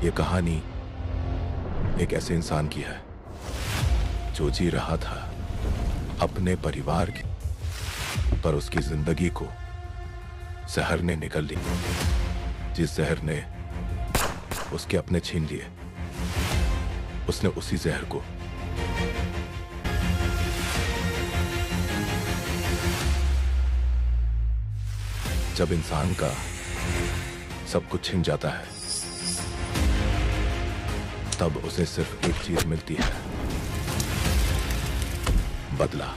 ये कहानी एक ऐसे इंसान की है जो जी रहा था अपने परिवार की, पर उसकी जिंदगी को जहर ने निगल ली। जिस जहर ने उसके अपने छीन लिए, उसने उसी जहर को जब इंसान का सब कुछ छिन जाता है, तब उसे सिर्फ एक चीज मिलती है, बदला।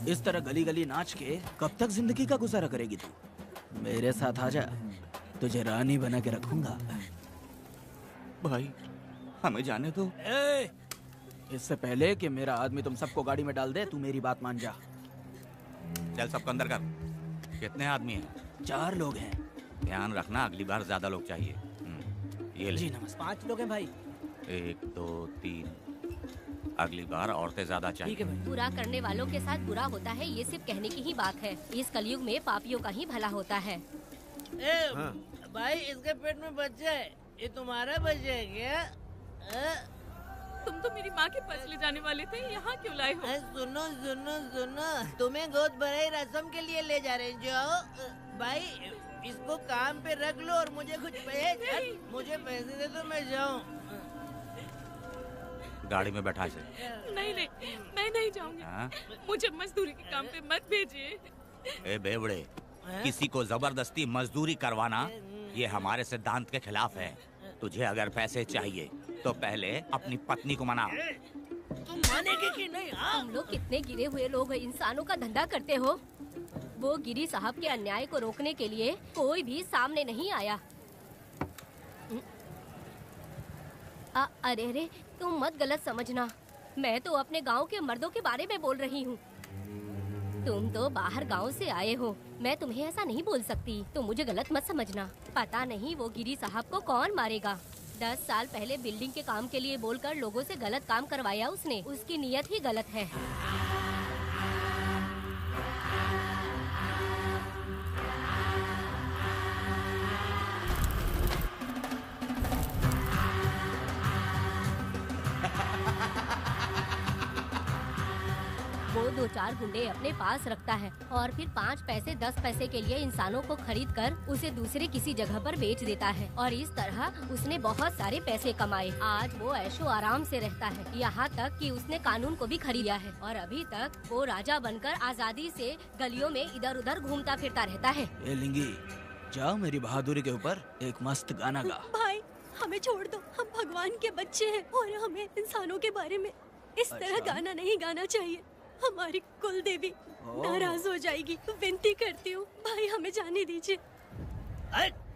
इस तरह गली गली नाच के कब तक जिंदगी का गुजारा करेगी तू? मेरे साथ आजा, तुझे रानी बना के रखूंगा। भाई हमें जाने दो। इससे पहले कि मेरा आदमी तुम सबको गाड़ी में डाल दे, तू मेरी बात मान जा। चल सबको अंदर कर। कितने आदमी हैं? 4 लोग हैं। ध्यान रखना, अगली बार ज्यादा लोग चाहिए। ये ले। जी नमस्ते। 5 लोग हैं भाई। 1 2 3। अगली बार औरतें ज्यादा चाहिए। ठीक है भाई। बुरा करने वालों के साथ बुरा होता है, ये सिर्फ कहने की ही बात है। इस कलयुग में पापियों का ही भला होता है। हाँ। भाई इसके पेट में बच्चा है, ये तुम्हारा बच्चा है क्या? तुम तो मेरी माँ के पास ले जाने वाले थे, यहाँ क्यों लाए हो? सुनो सुनो सुनो, तुम्हें गोद भराई रस्म के लिए ले जा रहे हैं। जाओ भाई, इसको काम पे रख लो और मुझे कुछ मुझे पैसे दे दो, मैं जाऊँ। गाड़ी में बैठा इसे। नहीं नहीं, मैं नहीं जाऊंगी। मुझे मजदूरी के काम पे मत भेजिए। ए बेवड़े, किसी को जबरदस्ती मजदूरी करवाना ये हमारे सिद्धांत के खिलाफ है। तुझे अगर पैसे चाहिए तो पहले अपनी पत्नी को मना। तुम मानेगी कि नहीं? तुम लोग कितने गिरे हुए लोग इंसानों का धंधा करते हो। वो गिरी साहब के अन्याय को रोकने के लिए कोई भी सामने नहीं आया। अरे तुम मत गलत समझना, मैं तो अपने गांव के मर्दों के बारे में बोल रही हूँ। तुम तो बाहर गांव से आए हो, मैं तुम्हें ऐसा नहीं बोल सकती, तुम मुझे गलत मत समझना। पता नहीं वो गिरी साहब को कौन मारेगा। 10 साल पहले बिल्डिंग के काम के लिए बोलकर लोगों से गलत काम करवाया उसने। उसकी नीयत ही गलत है। वो 2-4 गुंडे अपने पास रखता है और फिर 5 पैसे 10 पैसे के लिए इंसानों को खरीद कर उसे दूसरे किसी जगह पर बेच देता है, और इस तरह उसने बहुत सारे पैसे कमाए। आज वो ऐशो आराम से रहता है, यहाँ तक कि उसने कानून को भी खरीदा है, और अभी तक वो राजा बनकर आजादी से गलियों में इधर उधर घूमता फिरता रहता है। ए लिंगी, जाओ मेरी बहादुरी के ऊपर एक मस्त गाना गा। भाई हमें छोड़ दो, हम भगवान के बच्चे हैं और हमें इंसानों के बारे में इस तरह गाना नहीं गाना चाहिए। हमारी कुल देवी नाराज हो जाएगी। विनती करती हूँ भाई, हमें जाने दीजिए।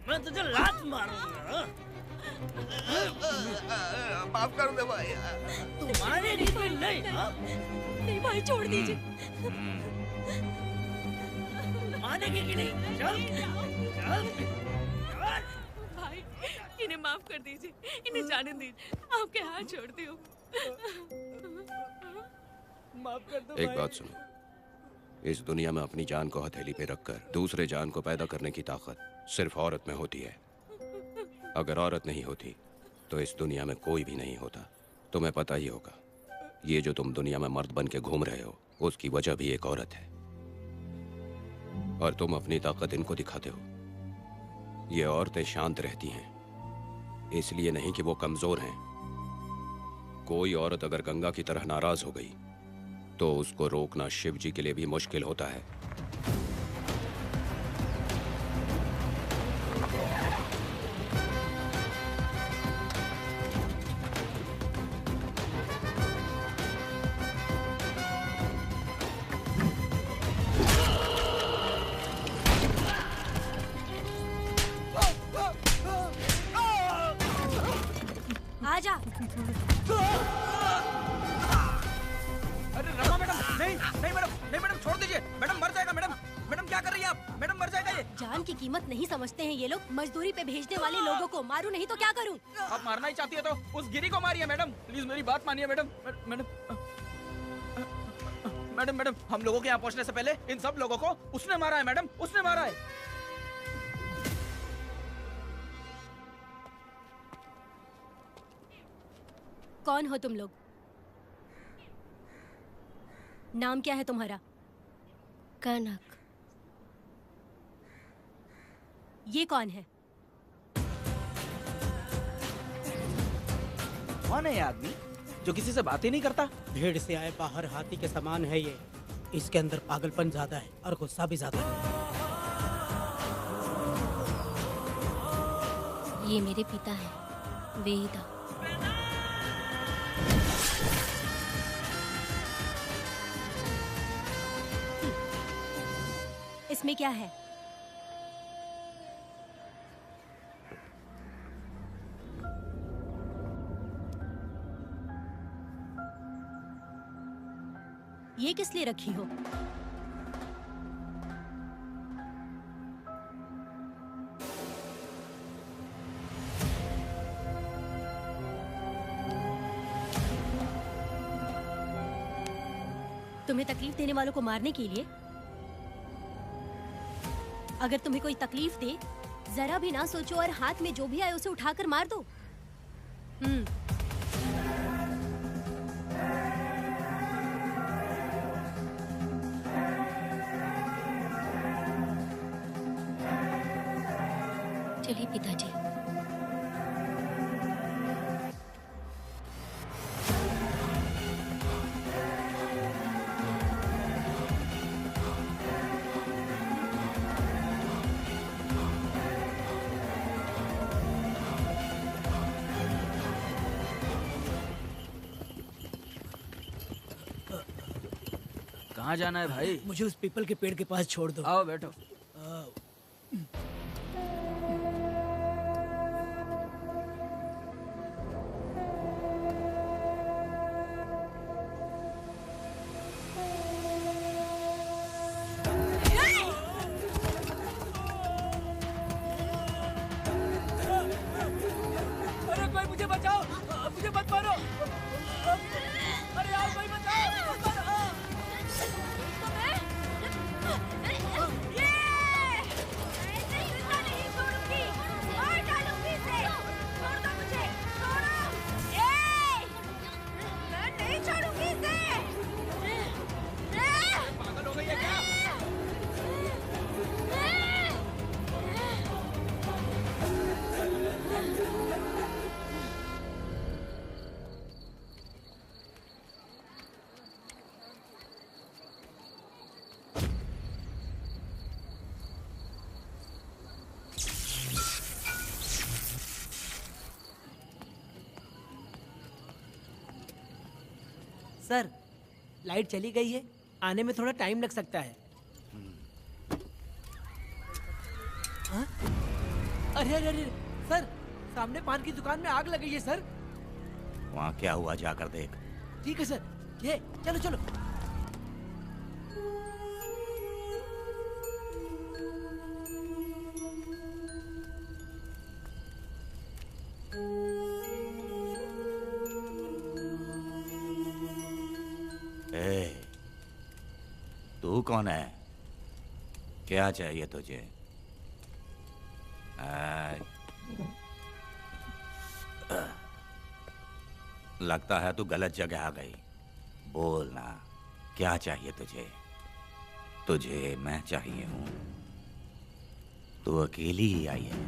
मैं तुझे लात मारूंगा। माफ कर दे भाई। तू मारेगी तो नहीं? नहीं भाई, छोड़ दीजिए। मानेगी कि नहीं? चल चल भाई इन्हें माफ कर दीजिए, इन्हें जाने दीजिए, आपके हाथ छोड़ती हूँ। माफ कर दो। एक बात सुनो, इस दुनिया में अपनी जान को हथेली पे रखकर दूसरे जान को पैदा करने की ताकत सिर्फ औरत में होती है। अगर औरत नहीं होती तो इस दुनिया में कोई भी नहीं होता। तुम्हें पता ही होगा, ये जो तुम दुनिया में मर्द बन के घूम रहे हो, उसकी वजह भी एक औरत है, और तुम अपनी ताकत इनको दिखाते हो। ये औरतें शांत रहती हैं, इसलिए नहीं कि वो कमजोर हैं। कोई औरत अगर गंगा की तरह नाराज हो गई तो उसको रोकना शिव जी के लिए भी मुश्किल होता है। आजा। अरे रमा मैडम, नहीं नहीं मैडम, नहीं मैडम, छोड़ दीजिए मैडम, मर जाएगा मैडम। मैडम क्या कर रही है आप? मैडम मर जाएगा ये। जान की कीमत नहीं समझते हैं ये लोग। मजदूरी पे भेजने वाले लोगों को मारूं नहीं तो क्या करूं? आप मारना ही चाहती है तो उस गिरी को मारिए मैडम, प्लीज मेरी बात मानिए मैडम। मैडम मैडम मैडम, हम लोगों के यहाँ पहुँचने से पहले इन सब लोगों को उसने मारा है मैडम, उसने मारा है। कौन हो तुम लोग? नाम क्या है तुम्हारा? कनक। ये कौन है? कौन है ये आदमी जो किसी से बात ही नहीं करता? भीड़ से आए बाहर हाथी के समान है ये। इसके अंदर पागलपन ज्यादा है और गुस्सा भी ज्यादा है। ये मेरे पिता हैं, वेदा। इसमें क्या है? ये किस लिए रखी हो? तुम्हें तकलीफ देने वालों को मारने के लिए? अगर तुम्हें कोई तकलीफ दे, जरा भी ना सोचो और हाथ में जो भी आए उसे उठाकर मार दो। चलिए पिताजी। कहाँ जाना है भाई? मुझे उस पीपल के पेड़ के पास छोड़ दो। आओ बैठो। अरे कोई मुझे बचाओ, मुझे मत मारो। अरे यार कोई बचाओ। पागल हो गई है क्या? सर, लाइट चली गई है, आने में थोड़ा टाइम लग सकता है। हाँ? अरे अरे अरे सर, सामने पान की दुकान में आग लगी है सर। वहाँ क्या हुआ जाकर देख। ठीक है सर, ये चलो चलो। ए, तू कौन है? क्या चाहिए तुझे? लगता है तू गलत जगह आ गई। बोल ना, क्या चाहिए तुझे? तुझे मैं चाहिए हूं। तू अकेली ही आई है।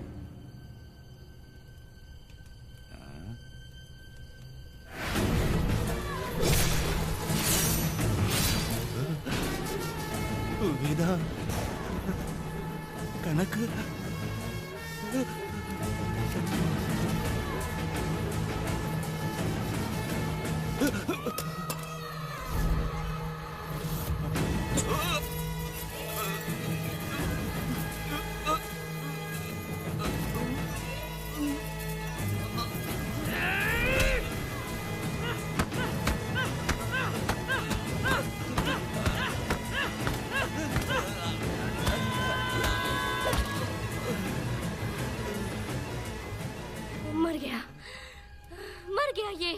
वेदा, कनक, मर गया, मर गया ये।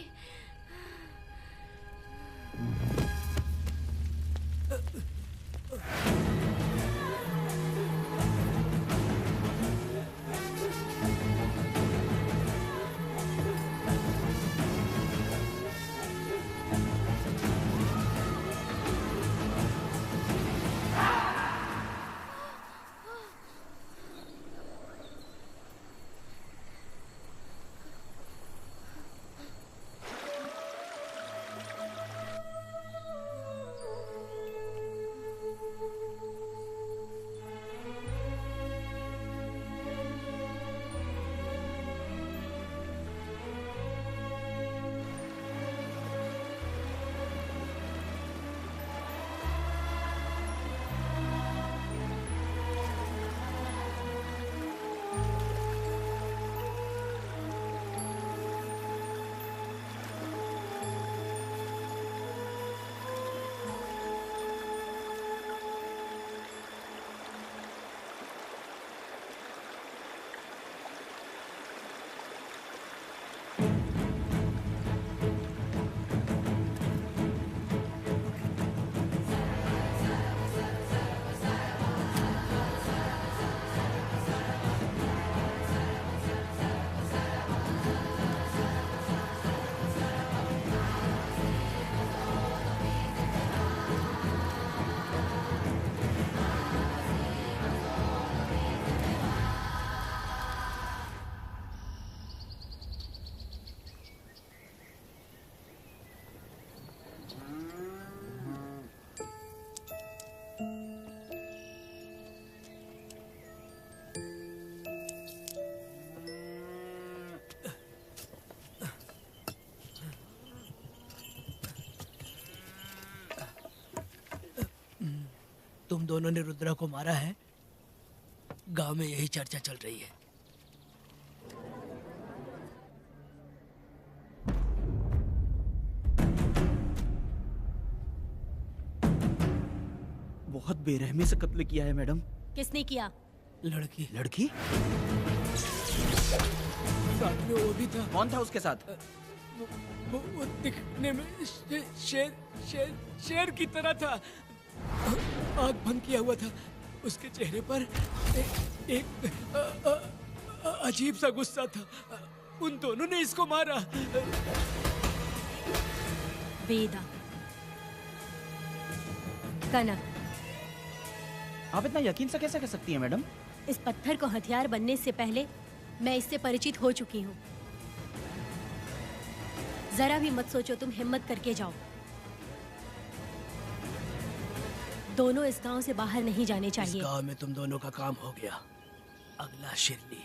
तुम दोनों ने रुद्रा को मारा है? गांव में यही चर्चा चल रही है। बहुत बेरहमी से कत्ल किया है मैडम। किसने किया? लड़की। लड़की? साथ में वो भी था। कौन था उसके साथ? वो दिखने में शेर की तरह था। आँख बंद किया हुआ था। उसके चेहरे पर एक अजीब सा गुस्सा था। उन दोनों ने इसको मारा। वेदा, कनक, आप इतना यकीन से कैसे कह सकती हैं मैडम? इस पत्थर को हथियार बनने से पहले मैं इससे परिचित हो चुकी हूँ। जरा भी मत सोचो, तुम हिम्मत करके जाओ। दोनों इस गांव से बाहर नहीं जाने चाहिए। इस गांव में तुम दोनों का काम हो गया। अगला शिरनी।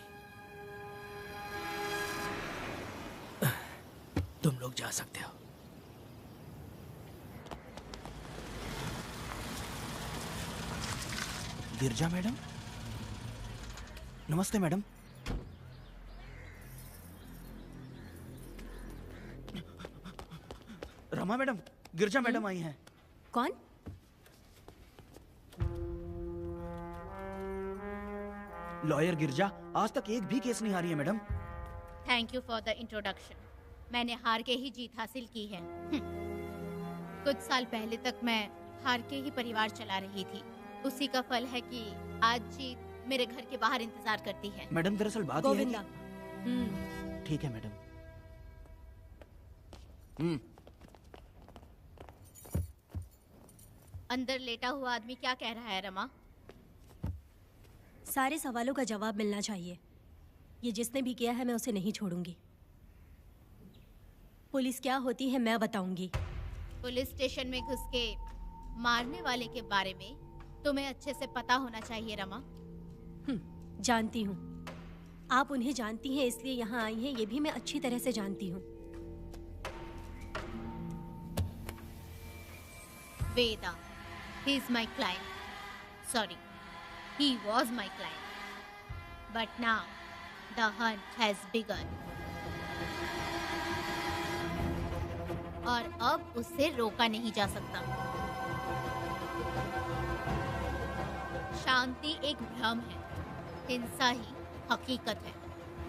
तुम लोग जा सकते हो। गिरजा मैडम? नमस्ते मैडम। रमा मैडम, गिरजा मैडम आई हैं। कौन? लॉयर गिरजा। आज तक एक भी केस नहीं हारी है madam. Thank you for the introduction. मैंने हार के ही जीत हासिल की है। कुछ साल पहले तक मैं हार के ही परिवार चला रही थी। उसी का फल है कि आज जीत मेरे घर के बाहर इंतजार करती है। मैडम दरअसल बात यह है गोविंदा। कि... ठीक है मैडम। अंदर लेटा हुआ आदमी क्या कह रहा है रमा? सारे सवालों का जवाब मिलना चाहिए। ये जिसने भी किया है मैं उसे नहीं छोड़ूंगी। पुलिस क्या होती है मैं बताऊंगी। पुलिस स्टेशन में घुस के मारने वाले के बारे में तुम्हें अच्छे से पता होना चाहिए रमा। जानती हूँ। आप उन्हें जानती हैं इसलिए यहाँ आई हैं, ये भी मैं अच्छी तरह से जानती हूँ। वेदा, he is my client. Sorry, he was my client. But now, the hunt has begun. और अब उससे रोका नहीं जा सकता। शांति एक भ्रम है, हिंसा ही हकीकत है।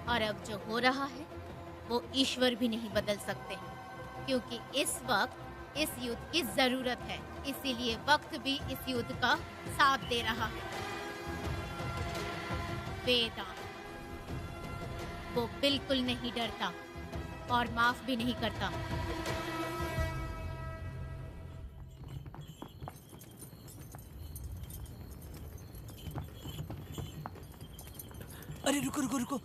और अब जो हो रहा है वो ईश्वर भी नहीं बदल सकते, क्योंकि इस वक्त इस युद्ध की जरूरत है। इसीलिए वक्त भी इस युद्ध का साथ दे रहा है। वेदा, वो बिल्कुल नहीं डरता और माफ भी नहीं करता। अरे रुको रुको रुको,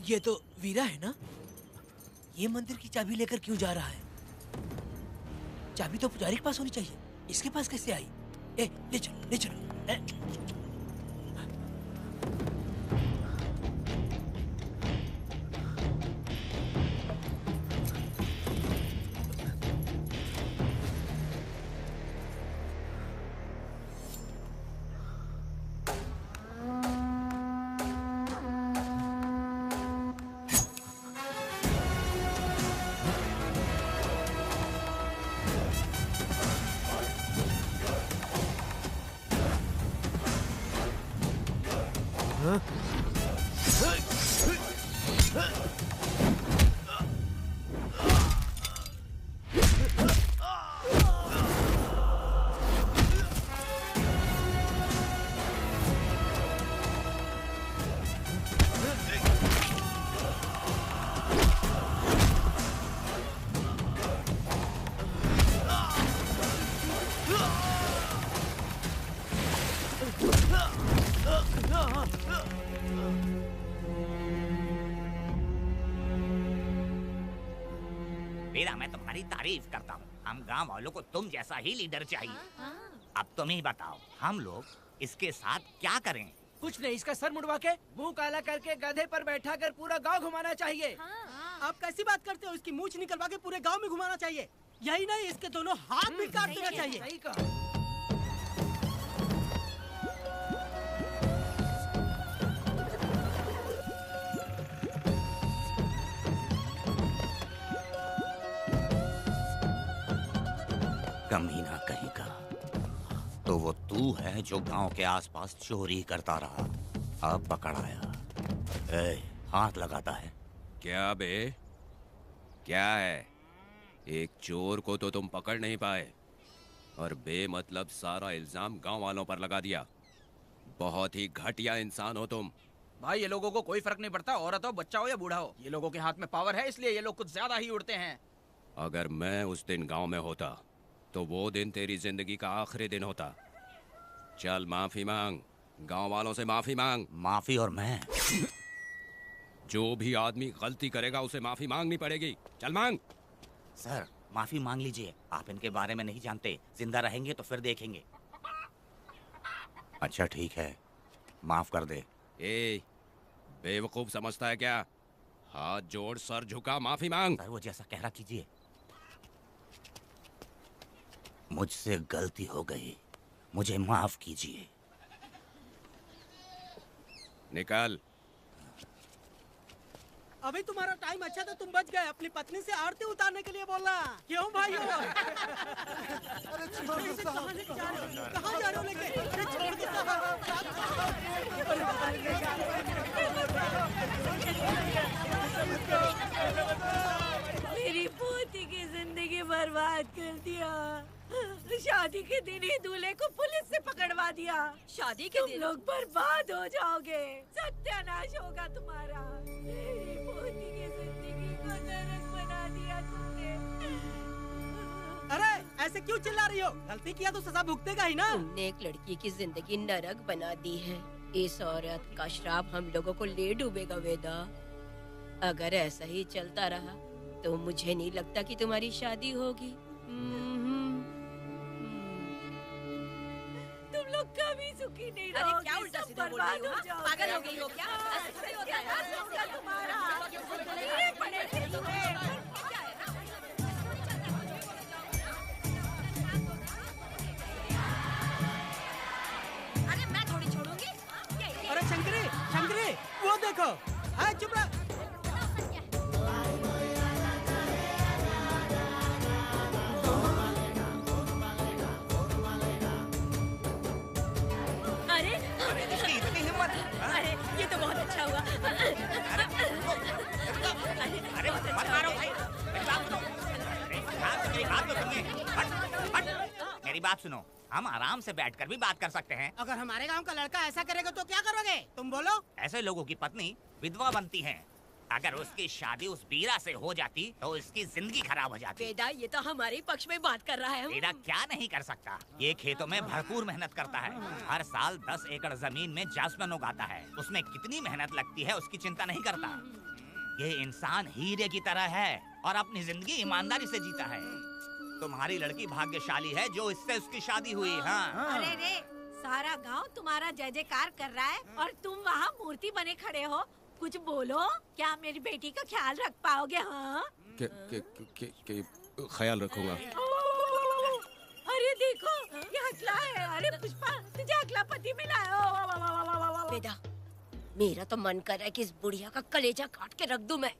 ये तो वीरा है ना? ये मंदिर की चाबी लेकर क्यों जा रहा है? चाबी तो पुजारी के पास होनी चाहिए, इसके पास कैसे आई? ले चलो ले चलो। वीरा, मैं तुम्हारी तारीफ करता हूँ। हम गांव वालों को तुम जैसा ही लीडर चाहिए। अब तुम ही बताओ, हम लोग इसके साथ क्या करें? कुछ नहीं, इसका सर मुड़वा के मुंह काला करके गधे पर बैठा कर पूरा गांव घुमाना चाहिए। आप कैसी बात करते हो? इसकी मूंछ निकलवा के पूरे गांव में घुमाना चाहिए। यही नहीं, इसके दोनों हाथ भी काट देना चाहिए। सही कहा। कमीना कहीं का। तो वो तू है जो गांव के आसपास चोरी करता रहा, अब पकड़ाया। हाथ लगाता है क्या बे? क्या है? एक चोर को तो तुम पकड़ नहीं पाए और बेमतलब सारा इल्जाम गांव वालों पर लगा दिया। बहुत ही घटिया इंसान हो तुम। भाई, ये लोगों को कोई फर्क नहीं पड़ता, औरत हो, बच्चा हो या बूढ़ा हो। ये लोगों के हाथ में पावर है, इसलिए ये लोग कुछ ज्यादा ही उड़ते हैं। अगर मैं उस दिन गांव में होता तो वो दिन तेरी जिंदगी का आखिरी दिन होता। चल माफी मांग, गांव वालों से माफी मांग। माफी? और मैं? जो भी आदमी गलती करेगा उसे माफी मांगनी पड़ेगी। चल मांग। सर, माफी मांग लीजिए। आप इनके बारे में नहीं जानते, जिंदा रहेंगे तो फिर देखेंगे। अच्छा ठीक है, माफ कर दे। बेवकूफ समझता है क्या? हाथ जोड़, सर झुका, माफी मांग। सर, वो जैसा कह रहा कीजिए। मुझसे गलती हो गई, मुझे माफ कीजिए। निकल। अभी तुम्हारा टाइम अच्छा था, तुम बच गए। अपनी पत्नी से आरती उतारने के लिए बोलना। क्यों भाइयों? अरे छोड़ दो साहब। कहाँ जा रहे हो लेके? अरे छोड़ दो साहब। मेरी पोती की जिंदगी बर्बाद कर दिया। शादी के दिन ही दूल्हे को पुलिस से पकड़वा दिया। शादी के दिन तुम लोग बर्बाद हो जाओगे, सत्यानाश होगा तुम्हारा। मेरी पोती की जिंदगी को नरक बना दिया तुमने। अरे ऐसे क्यों चिल्ला रही हो? गलती किया तो सजा भुगतेगा ही ना। तुमने एक लड़की की जिंदगी नरक बना दी है। इस औरत का श्राप हम लोगों को ले डूबेगा वेदा। अगर ऐसा ही चलता रहा तो मुझे नहीं लगता कि तुम्हारी शादी होगी। तुम लोग कभी सुखी नहीं अरे रहोगे। क्या उल्टा सीधा बोल बर्बाद रही हो? हो जाओगे। पागल हो गई हो क्या? ऐसा थोड़ी होता है। क्या होगा तुम्हारा? ये पड़ेगी तुम्हें। अरे मैं थोड़ी छोड़ूंगी। अरे शंकरी, शंकरी, वो देखो। अरे चुप रह। अरे ये तो बहुत अच्छा हुआ। बात सुनो, हम आराम से बैठकर भी बात कर सकते हैं। अगर हमारे गांव का लड़का ऐसा करेगा तो क्या करोगे तुम बोलो? ऐसे लोगों की पत्नी विधवा बनती है। अगर उसकी शादी उस वीरा से हो जाती तो उसकी जिंदगी खराब हो जाती। वेदा, ये तो हमारे पक्ष में बात कर रहा है। वेदा क्या नहीं कर सकता? ये खेतों में भरपूर मेहनत करता है। हर साल 10 एकड़ जमीन में जासमन उगाता है। उसमें कितनी मेहनत लगती है उसकी चिंता नहीं करता। ये इंसान हीरे की तरह है और अपनी जिंदगी ईमानदारी से जीता है। तुम्हारी लड़की भाग्यशाली है जो इससे उसकी शादी हुई। हाँ। अरे रे, सारा गांव तुम्हारा जय जयकार कर रहा है और तुम वहाँ मूर्ति बने खड़े हो। कुछ बोलो, क्या मेरी बेटी का ख्याल रख पाओगे? हाँ, ख्याल रखूंगा। अरे देखो, ये हकला है। अरे पुष्पा, तुझे हकला पति मिला है। वेदा, मेरा तो मन कर रहा है कि इस बुढ़िया का कलेजा काट के रख दूं मैं।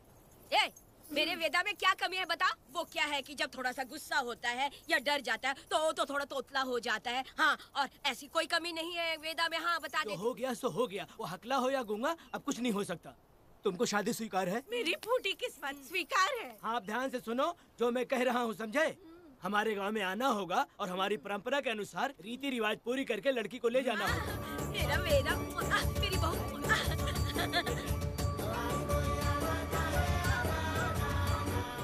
ए, मेरे वेदा में क्या कमी है बता? वो क्या है कि जब थोड़ा सा गुस्सा होता है या डर जाता है तो थोड़ा तोतला हो जाता है। हाँ, और ऐसी कोई कमी नहीं है वेदा में। हाँ, बता दे। हो गया सो हो गया। वो हकला हो या गूंगा, अब कुछ नहीं हो सकता। तुमको शादी स्वीकार है? मेरी फूटी किस्मत स्वीकार है। हाँ, आप ध्यान से सुनो जो मैं कह रहा हूँ, समझे? हमारे गांव में आना होगा और हमारी परंपरा के अनुसार रीति रिवाज पूरी करके लड़की को ले जाना होगा। मेरा वेदा, मेरी बहू।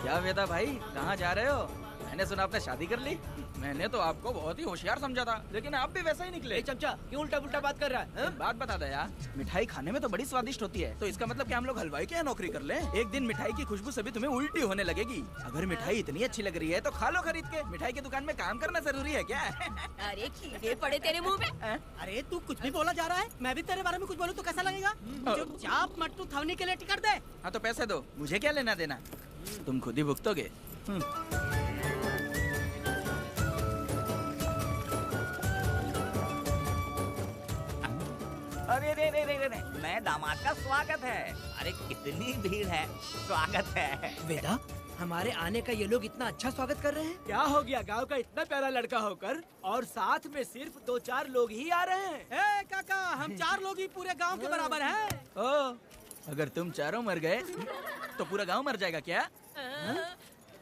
क्या वेदा भाई, कहाँ जा रहे हो? मैंने सुना आपने शादी कर ली। मैंने तो आपको बहुत ही होशियार समझा था, लेकिन आप भी वैसा ही निकले। चमचा, क्यों उल्टा पुल्टा बात कर रहा है? बात बता दे यार, मिठाई खाने में तो बड़ी स्वादिष्ट होती है, तो इसका मतलब क्या हम लोग हलवाई के यहाँ नौकरी कर लें? एक दिन मिठाई की खुशबू से भी तुम्हें उल्टी होने लगेगी। अगर मिठाई इतनी अच्छी लग रही है तो खा लो खरीद के। मिठाई की दुकान में काम करना जरूरी है क्या? अरे कीड़े पड़े तेरे मुँह में। अरे तू कुछ भी बोला जा रहा है। मैं भी तेरे बारे में कुछ बोलूं तो कैसा लगेगा? चुपचाप मट्टू थवनी के लिए टिकट दे। हाँ तो पैसे दो, मुझे क्या लेना देना, तुम खुद ही भुगतोगे। अरे रे रे रे रे, नए दामाद का स्वागत है। अरे कितनी भीड़ है, स्वागत है। वेदा, हमारे आने का ये लोग इतना अच्छा स्वागत कर रहे हैं। क्या हो गया गांव का इतना प्यारा लड़का होकर और साथ में सिर्फ 2-4 लोग ही आ रहे हैं। ए काका, हम 4 लोग ही पूरे गांव के बराबर हैं। ओ, अगर तुम चारों मर गए तो पूरा गांव मर जाएगा क्या?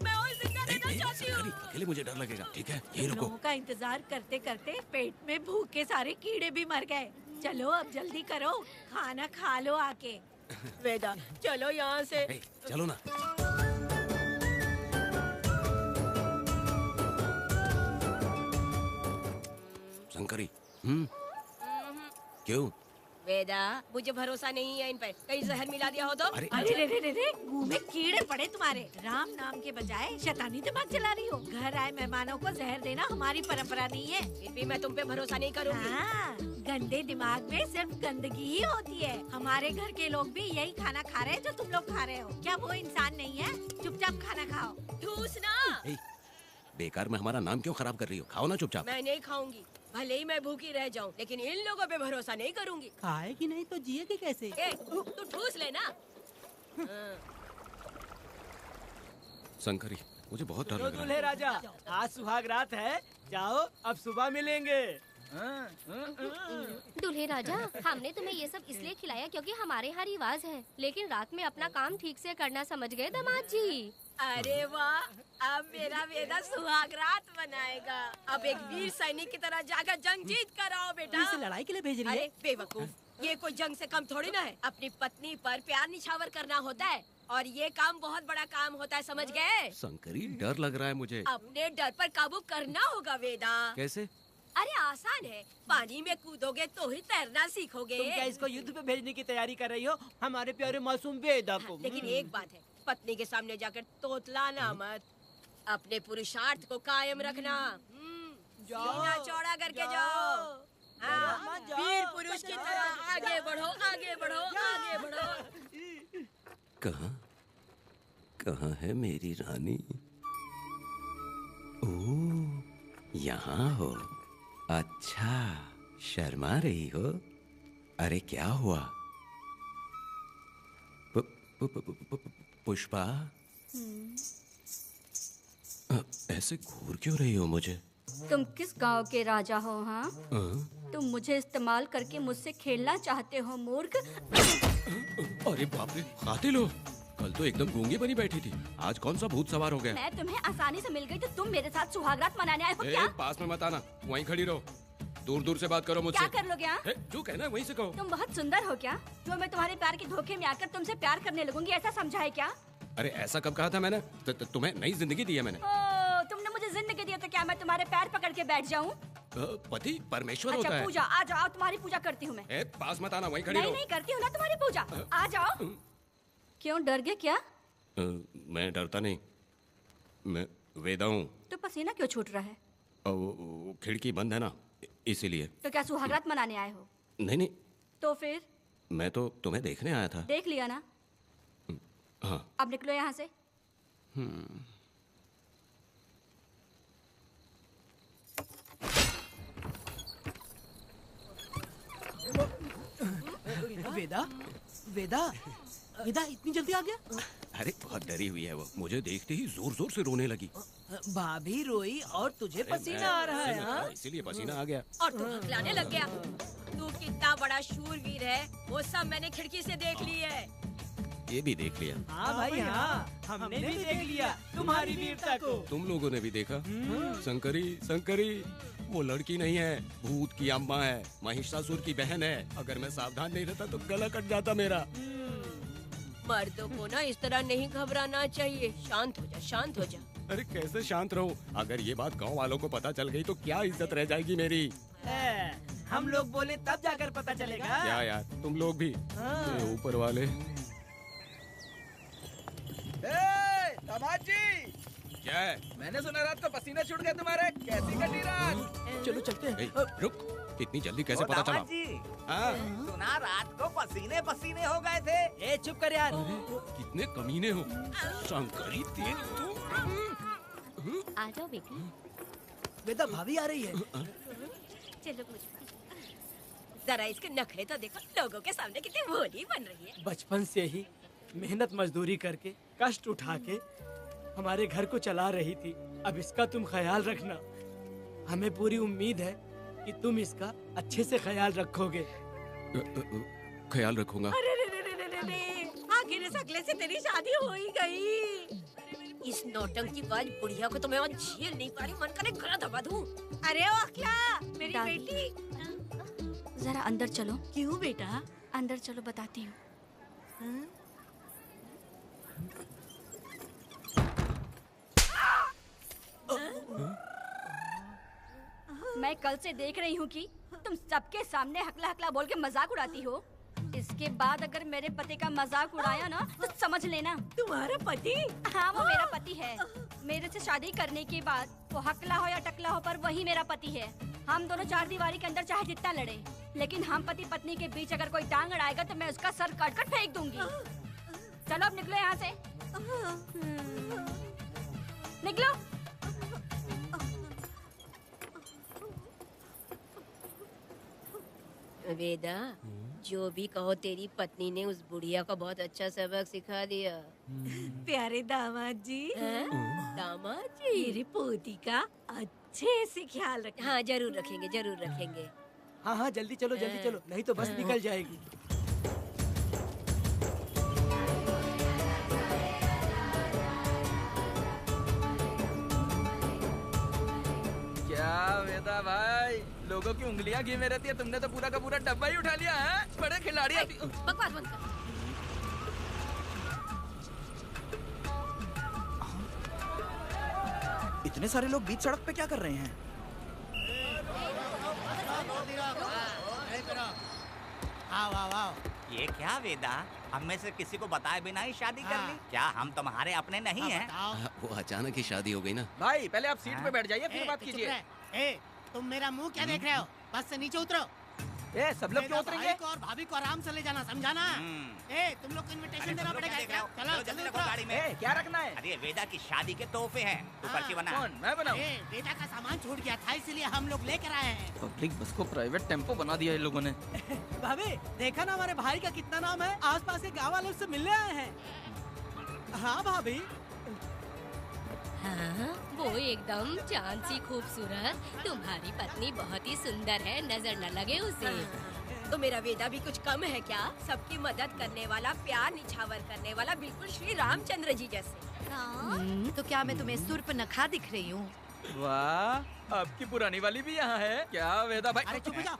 मैं और जिंदा रहना चाहती हूँ। अकेले मुझे डर लगेगा। ठीक है, यही रुको। लोगों का इंतजार करते करते पेट में भूख के सारे कीड़े भी मर गए। चलो अब जल्दी करो, खाना खा लो आके। वेदा, चलो यहाँ से। चलो ना। शंकरी, क्यों? वेदा, मुझे भरोसा नहीं है इन पे। कहीं जहर मिला दिया हो तो? अरे अरे रे रे रे रे, मुंह में कीड़े पड़े तुम्हारे। राम नाम के बजाय शैतानी दिमाग चला रही हो। घर आए मेहमानों को जहर देना हमारी परंपरा नहीं है। फिर भी मैं तुम पे भरोसा नहीं करूँगी। हाँ, गंदे दिमाग में सिर्फ गंदगी ही होती है। हमारे घर के लोग भी यही खाना खा रहे हैं जो तुम लोग खा रहे हो। क्या वो इंसान नहीं है? चुपचाप खाना खाओ। ठूसना। बेकार में हमारा नाम क्यों खराब कर रही हो? खाओ ना चुपचाप। मैं नहीं खाऊंगी, भले ही मैं भूखी रह जाऊं, लेकिन इन लोगों पे भरोसा नहीं करूंगी। खाएगी नहीं तो जिएगी कैसे? ए, तू ठूस लेना। शंकरी, मुझे बहुत डर लग रहा दूल्हे है। राजा, आज सुहाग रात है, जाओ अब सुबह मिलेंगे। दूल्हे राजा, हमने तुम्हें ये सब इसलिए खिलाया क्योंकि हमारे यहाँ रिवाज है, लेकिन रात में अपना काम ठीक से करना समझ गए दामाद जी। अरे वाह, अब मेरा वेदा सुहाग रात मनाएगा। अब एक वीर सैनिक की तरह जाकर जंग जीत कर आओ बेटा। इसे लड़ाई के लिए भेज रही है? अरे बेवकूफ, ये कोई जंग से कम थोड़ी ना है। अपनी पत्नी पर प्यार निछावर करना होता है और ये काम बहुत बड़ा काम होता है, समझ गए? शंकरी, डर लग रहा है मुझे। अपने डर पर काबू करना होगा वेदा। कैसे? अरे आसान है, पानी में कूदोगे तो ही तैरना सीखोगे। तुम क्या इसको युद्ध पे भेजने की तैयारी कर रही हो? हमारे प्यारे मासूम वेदा को। लेकिन एक बात है, पत्नी के सामने जाकर तोतलाना मत। अपने पुरुषार्थ को कायम रखना। सीना चौड़ा करके जाओ। हाँ, वीर पुरुष की तरह आगे बढ़ो, आगे बढ़ो, आगे बढ़ो। कहाँ है मेरी रानी? ओह, यहाँ हो। अच्छा, शर्मा रही हो? अरे क्या हुआ? पुष्पा, ऐसे घूर क्यों रही हो मुझे? तुम किस गांव के राजा हो? हाँ, तुम मुझे इस्तेमाल करके मुझसे खेलना चाहते हो मूर्ख? अरे बाप रे, कातिल हो? कल तो एकदम गूंगी बनी बैठी थी, आज कौन सा भूत सवार हो गया? मैं तुम्हें आसानी से मिल गई तो तुम मेरे साथ सुहागरात मनाने आए हो क्या? पास में मत आना, वहीं खड़ी रहो, दूर दूर से बात करो मुझसे। क्या कर लोगे? जो कहना है वहीं से कहो। तुम बहुत सुंदर हो क्या, जो मैं तुम्हारे प्यार के धोखे में आकर तुमसे प्यार करने लगूंगी, ऐसा समझा है क्या? अरे ऐसा कब कहा था मैंने? तुम्हें नई जिंदगी दी है मैंने। तुमने मुझे जिंदगी दी है तो क्या मैं तुम्हारे पैर पकड़ के बैठ जाऊँ? पति परमेश्वर अच्छा, होता है। पूजा, आ जाओ, तुम्हारी पूजा करती हूँ मैं। पास मत आना, वहीं खड़ी रहो। नहीं करती हूँ ना तुम्हारी पूजा, आ जाओ। क्यों डर गए क्या? मैं डरता नहीं, मैं वेदा हूँ। तो पसीना क्यों छूट रहा है? खिड़की बंद है ना, इसीलिए। तो क्या सुहागरात मनाने आए हो? नहीं। तो फिर? मैं तो तुम्हें देखने आया था। देख लिया ना? हाँ। अब निकलो यहाँ से। वेदा, वेदा, वेदा इतनी जल्दी आ गया? अरे बहुत डरी हुई है वो, मुझे देखते ही जोर जोर से रोने लगी। भाभी रोई और तुझे पसीना आ रहा है? हाँ? इसीलिए पसीना आ गया। और तू हकलाने लग गया। तू कितना बड़ा शूरवीर है, वो सब मैंने खिड़की से देख ली है। ये भी देख लिया। हाँ भाई हाँ, हमने भी देख लिया तुम्हारी वीरता को। तुम लोगों ने भी देखा? शंकरी, शंकरी वो लड़की नहीं है, भूत की अम्मा है, महिषासुर की बहन है। अगर मैं सावधान नहीं रहता तो गला कट जाता मेरा। मर्दों को ना इस तरह नहीं घबराना चाहिए। शांत हो जा, शांत हो जा। अरे कैसे शांत रहूं? अगर ये बात गांव वालों को पता चल गई तो क्या इज्जत रह जाएगी मेरी? हम लोग बोले तब जाकर पता चलेगा। क्या यार, तुम लोग भी ऊपर वाले। दामाद जी, क्या है? मैंने सुना रात को पसीने छूट गए तुम्हारे, कैसी कटी रात? चलो चलते हैं। रुक, इतनी जल्दी कैसे पता चला? सुना रात को पसीने पसीने हो गए थे। ए चुप कर यार। कितने कमीने हो शंकरी, तेरी तो। आ जाओ बेटी। वेदा भाभी आ रही है। चलो मुझ जरा इसके नखरे तो देखो, लोगों के सामने कितनी भोली बन रही है। बचपन से ही मेहनत मजदूरी करके कष्ट उठा के हमारे घर को चला रही थी। अब इसका तुम ख्याल रखना। हमें पूरी उम्मीद है कि तुम इसका अच्छे से ख्याल रखोगे। ख्याल रखूंगा। अरे रे रे रे रे रे, आखिर इस अगले से तेरी शादी हो ही गई। इस नौटंकी बाज बुढ़िया को तो मैं और झेल नहीं पा रही, मन करे गला दबा दूं। अरे ओ अखला, मेरी बेटी, जरा अंदर चलो। क्यों बेटा? अंदर चलो, बताती हूँ। मैं कल से देख रही हूँ कि तुम सबके सामने हकला हकला बोल के मजाक उड़ाती हो। इसके बाद अगर मेरे पति का मजाक उड़ाया ना तो समझ लेना। तुम्हारा पति? हाँ, वो मेरा पति है। मेरे से शादी करने के बाद वो हकला हो या टकला हो, पर वही मेरा पति है। हम दोनों चार दीवारी के अंदर चाहे जितना लड़े, लेकिन हम पति पत्नी के बीच अगर कोई टांग अड़ाएगा तो मैं उसका सर काट कर फेंक दूंगी। चलो अब निकलो यहाँ से, निकलो। वेदा, जो भी कहो, तेरी पत्नी ने उस बुढ़िया को बहुत अच्छा सबक सिखा दिया। प्यारे दामाद जी, दामाद जी, मेरी पोती का अच्छे से ख्याल रखना। हाँ जरूर रखेंगे, जरूर रखेंगे। हाँ हाँ जल्दी चलो, जल्दी चलो, नहीं तो बस निकल जाएगी। क्या वेदा भाई, लोगों की उंगलियां घी में रहती है, तुमने तो पूरा का पूरा डब्बा ही उठा लिया है। बड़े खिलाड़ी। बकवास बंद कर। इतने सारे लोग बीच सड़क पे क्या कर रहे हैं? आओ आओ आओ। ये क्या वेदा, हम में से किसी को बताए बिना ही शादी कर ली? क्या हम तुम्हारे अपने नहीं हैं? वो अचानक ही शादी हो गई ना। भाई पहले आप सीट पे बैठ जाइए, फिर बात कीजिए। तुम मेरा मुंह क्या देख रहे हो? बस से नीचे उतरो। सब लोग क्यों उतरेंगे? भाई को और भाभी को आराम से ले जाना, समझा ना? तुम लोग को इनविटेशन देना पड़ेगा। चलो जल्दी उतरो गाड़ी में। क्या रखना है? अरे वेदा की शादी के तोहफे हैं, तू पर्ची बना। कौन? मैं बनाऊं? वेदा का सामान छूट गया था, इसलिए हम लोग लेकर आए हैं। पब्लिक बस को प्राइवेट टेम्पो बना दिया इन लोगों ने। भाभी देखा ना हमारे भाई का कितना नाम है, आसपास के गाँव वालों से मिलने आए हैं। हाँ भाभी। हाँ, वो एकदम चांद सी खूबसूरत। तुम्हारी पत्नी बहुत ही सुंदर है, नजर न लगे उसे। तो मेरा वेदा भी कुछ कम है क्या? सबकी मदद करने वाला, प्यार निछावर करने वाला, बिल्कुल श्री रामचंद्र जी जैसे। तो क्या मैं तुम्हें सुर्पनखा दिख रही हूँ? वाह, आपकी पुरानी वाली भी यहाँ है क्या वेदा भाई? अरे चुप हो जा।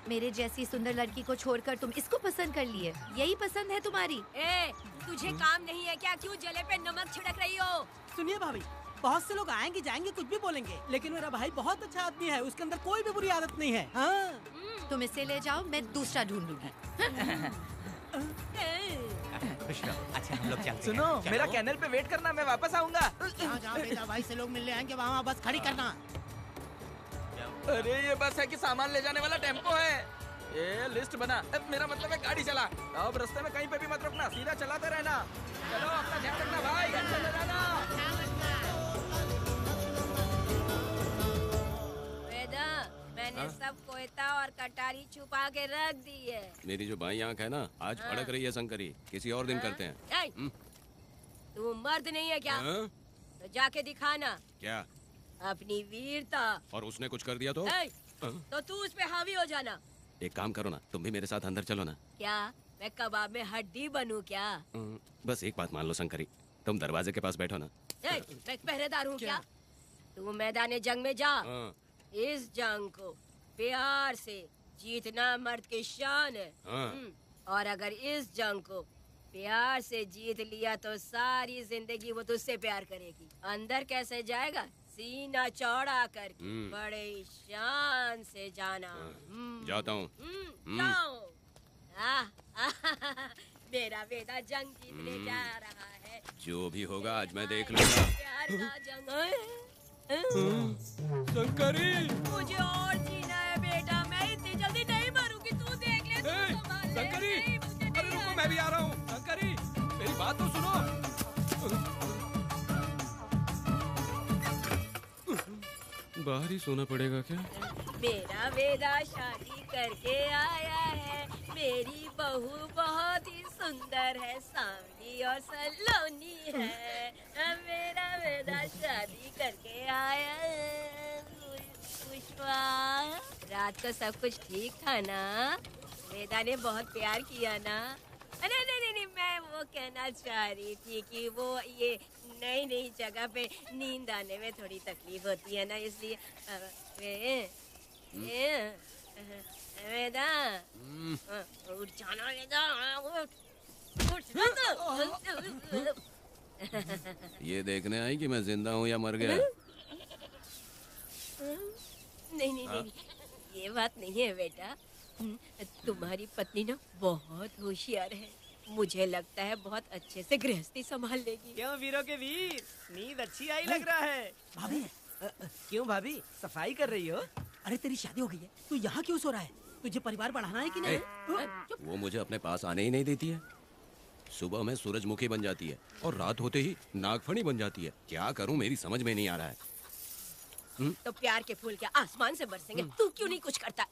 मेरे जैसी सुंदर लड़की को छोड़कर तुम इसको पसंद कर लिए, यही पसंद है तुम्हारी? ए, तुझे काम नहीं है क्या? क्यों जले पे नमक छिड़क रही हो? सुनिए भाभी, बहुत से लोग आएंगे जाएंगे कुछ भी बोलेंगे, लेकिन मेरा भाई बहुत अच्छा आदमी है, उसके अंदर कोई भी बुरी आदत नहीं है। हाँ। तुम इसे ले जाओ, मैं दूसरा ढूंढ लूंगी। खुश रहो। अच्छा हम लोग चलते हैं। सुनो, चलो। मेरा कैनल पे वेट करना, मैं वापस आऊंगा। जहाँ वेदा भाई से लोग मिलने आएंगे वहाँ बस खड़ी करना। अरे ये बस है कि सामान ले जाने वाला टेम्पो है। ये लिस्ट बना, मेरा मतलब है गाड़ी चला। अब रास्ते में कहीं पे भी मत रुकना, सीधा चलाते रहना। चलो अपना ध्यान रखना भाई, अच्छा से रहना। वेदा, मैंने सब कोयता और कटारी छुपा के रख दी है। मेरी जो बाई आंख है ना, आज फड़क रही है शंकरी। किसी और दिन करते हैं। तू मर्द नहीं है क्या? तो जाके दिखाना क्या? अपनी वीरता। और उसने कुछ कर दिया तो? तो तू उस पे हावी हो जाना। एक काम करो ना, तुम भी मेरे साथ अंदर चलो ना। क्या मैं कबाब में हड्डी बनूं क्या? बस एक बात मान लो शंकरी, तुम दरवाजे के पास बैठो ना। मैं पहरेदार हूँ क्या? तू मैदान जंग में जा। इस जंग को प्यार से जीतना मर्द की शान है। और अगर इस जंग को प्यार से जीत लिया तो सारी जिंदगी वो तुझसे प्यार करेगी। अंदर कैसे जाएगा? सीना चौड़ा करके बड़े शान से जाना। जाता हूँ। जाओ। मेरा वेदा जंग जीतने जा रहा है। जो भी होगा आज मैं देख लूंगा। प्यार का जंग। शंकरी, मुझे और जीना है बेटा, मैं इतनी जल्दी नहीं मरूंगी। तू देख ले, तू संभाल ले। शंकरी, अरे रुको, मैं भी आ रहा हूँ। शंकरी, मेरी बात तो सुनो। बाहर ही सोना पड़ेगा क्या? मेरा वेदा शादी करके आया है। मेरी बहू बहुत ही सुंदर है, सांवली और सलोनी है। मेरा वेदा शादी करके आया है। पुष्पा, रात को सब कुछ ठीक था ना? वेदा ने बहुत प्यार किया ना? नहीं नहीं नहीं, मैं वो कहना चाह रही थी कि वो ये नई नई जगह पे नींद आने में थोड़ी तकलीफ होती है ना, इसलिए वेदा उठ जाना, वेदा उठ। ये देखने आई कि मैं जिंदा हूँ या मर गया? नहीं नहीं नहीं, ये बात नहीं है बेटा। तुम्हारी पत्नी ना बहुत होशियार है, मुझे लगता है बहुत अच्छे से गृहस्थी संभाल लेगी। क्यों वीरों के वीर, नींद अच्छी आई लग रहा है। भाभी, क्यों भाभी सफाई कर रही हो? अरे तेरी शादी हो गई है, तू यहाँ क्यों सो रहा है? तुझे परिवार बढ़ाना है कि नहीं? वो मुझे अपने पास आने ही नहीं देती है। सुबह में सूरजमुखी बन जाती है और रात होते ही नागफनी बन जाती है। क्या करूं, मेरी समझ में नहीं आ रहा है। तो प्यार के फूल क्या आसमान से बरसेंगे? तू क्यों नहीं कुछ करता?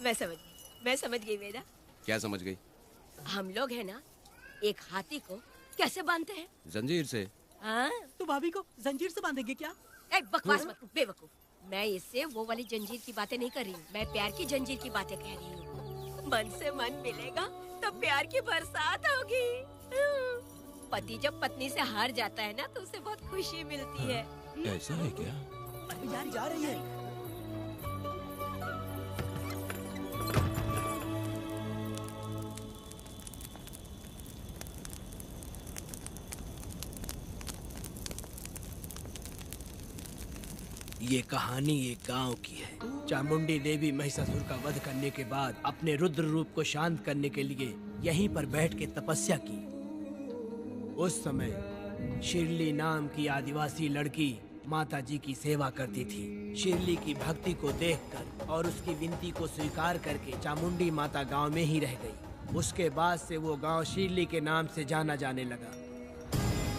मैं समझ गई वेदा। क्या समझ गई? हम लोग है ना, एक हाथी को कैसे बांधते हैं? जंजीर से। तू भाभी को जंजीर से बांधेंगे क्या? बकवास मत, बेवकूफ। मैं इससे वो वाली जंजीर की बातें नहीं कर रही हूँ, मैं प्यार की जंजीर की बातें कह रही हूँ। मन से मन मिलेगा तो प्यार की बरसात होगी। पति जब पत्नी से हार जाता है ना तो उसे बहुत खुशी मिलती है। ऐसा है क्या? अरे यार जा रही है। ये कहानी एक गांव की है। चामुंडी देवी महिषासुर का वध करने के बाद अपने रुद्र रूप को शांत करने के लिए यहीं पर बैठ के तपस्या की। उस समय शिरली नाम की आदिवासी लड़की माता जी की सेवा करती थी। शिरली की भक्ति को देखकर और उसकी विनती को स्वीकार करके चामुंडी माता गांव में ही रह गई। उसके बाद से वो गांव शिरली के नाम से जाना जाने लगा।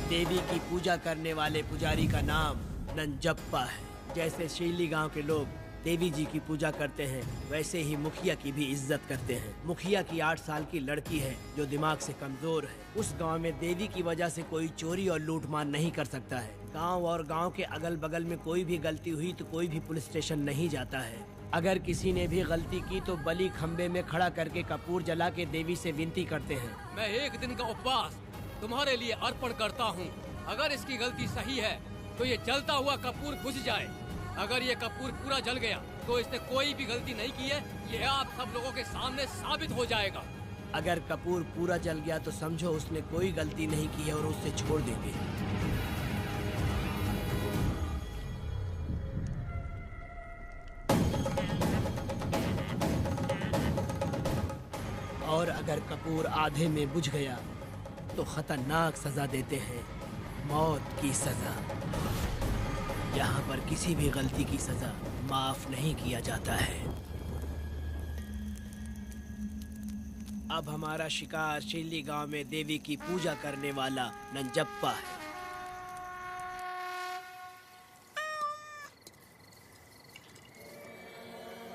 देवी की पूजा करने वाले पुजारी का नाम नंजप्पा है। जैसे शिरली गांव के लोग देवी जी की पूजा करते हैं, वैसे ही मुखिया की भी इज्जत करते हैं। मुखिया की 8 साल की लड़की है जो दिमाग से कमजोर है। उस गांव में देवी की वजह से कोई चोरी और लूटमार नहीं कर सकता है। गांव और गांव के अगल बगल में कोई भी गलती हुई तो कोई भी पुलिस स्टेशन नहीं जाता है। अगर किसी ने भी गलती की तो बलि खम्बे में खड़ा करके कपूर जला के देवी से विनती करते हैं। मैं 1 दिन का उपवास तुम्हारे लिए अर्पण करता हूँ। अगर इसकी गलती सही है तो ये जलता हुआ कपूर बुझ जाए। अगर ये कपूर पूरा जल गया तो इसने कोई भी गलती नहीं की है, ये आप सब लोगों के सामने साबित हो जाएगा। अगर कपूर पूरा जल गया तो समझो उसने कोई गलती नहीं की है और उससे छोड़ देंगे। और अगर कपूर आधे में बुझ गया तो खतरनाक सजा देते हैं, मौत की सजा। यहाँ पर किसी भी गलती की सजा माफ नहीं किया जाता है। अब हमारा शिकार शिल्ली गांव में देवी की पूजा करने वाला नंजप्पा है।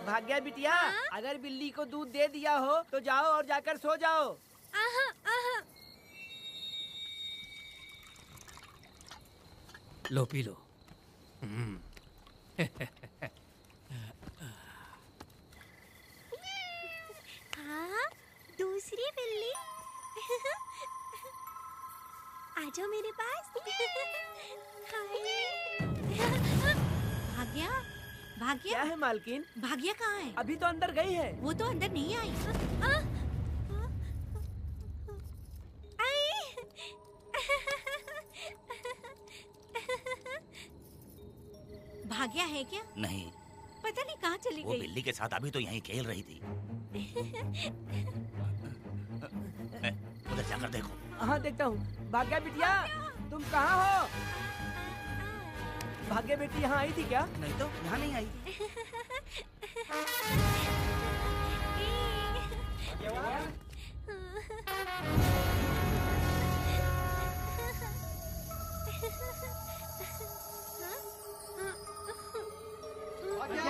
भाग्या बिटिया, अगर बिल्ली को दूध दे दिया हो तो जाओ और जाकर सो जाओ। लो पी लो। हाँ, दूसरी बिल्ली। आ जाओ मेरे पास। भाग्या, भाग्या क्या है मालकिन? भाग्या कहाँ है? अभी तो अंदर गई है। वो तो अंदर नहीं आई। भाग्या है क्या? नहीं, पता नहीं कहाँ चली वो गई। बिल्ली के साथ अभी तो यहीं खेल रही थी। उधर जाकर देखो। हाँ देखता हूँ। भाग्या बिटिया, तुम कहाँ हो? भाग्या बेटी यहाँ आई थी क्या? नहीं तो यहाँ नहीं आई।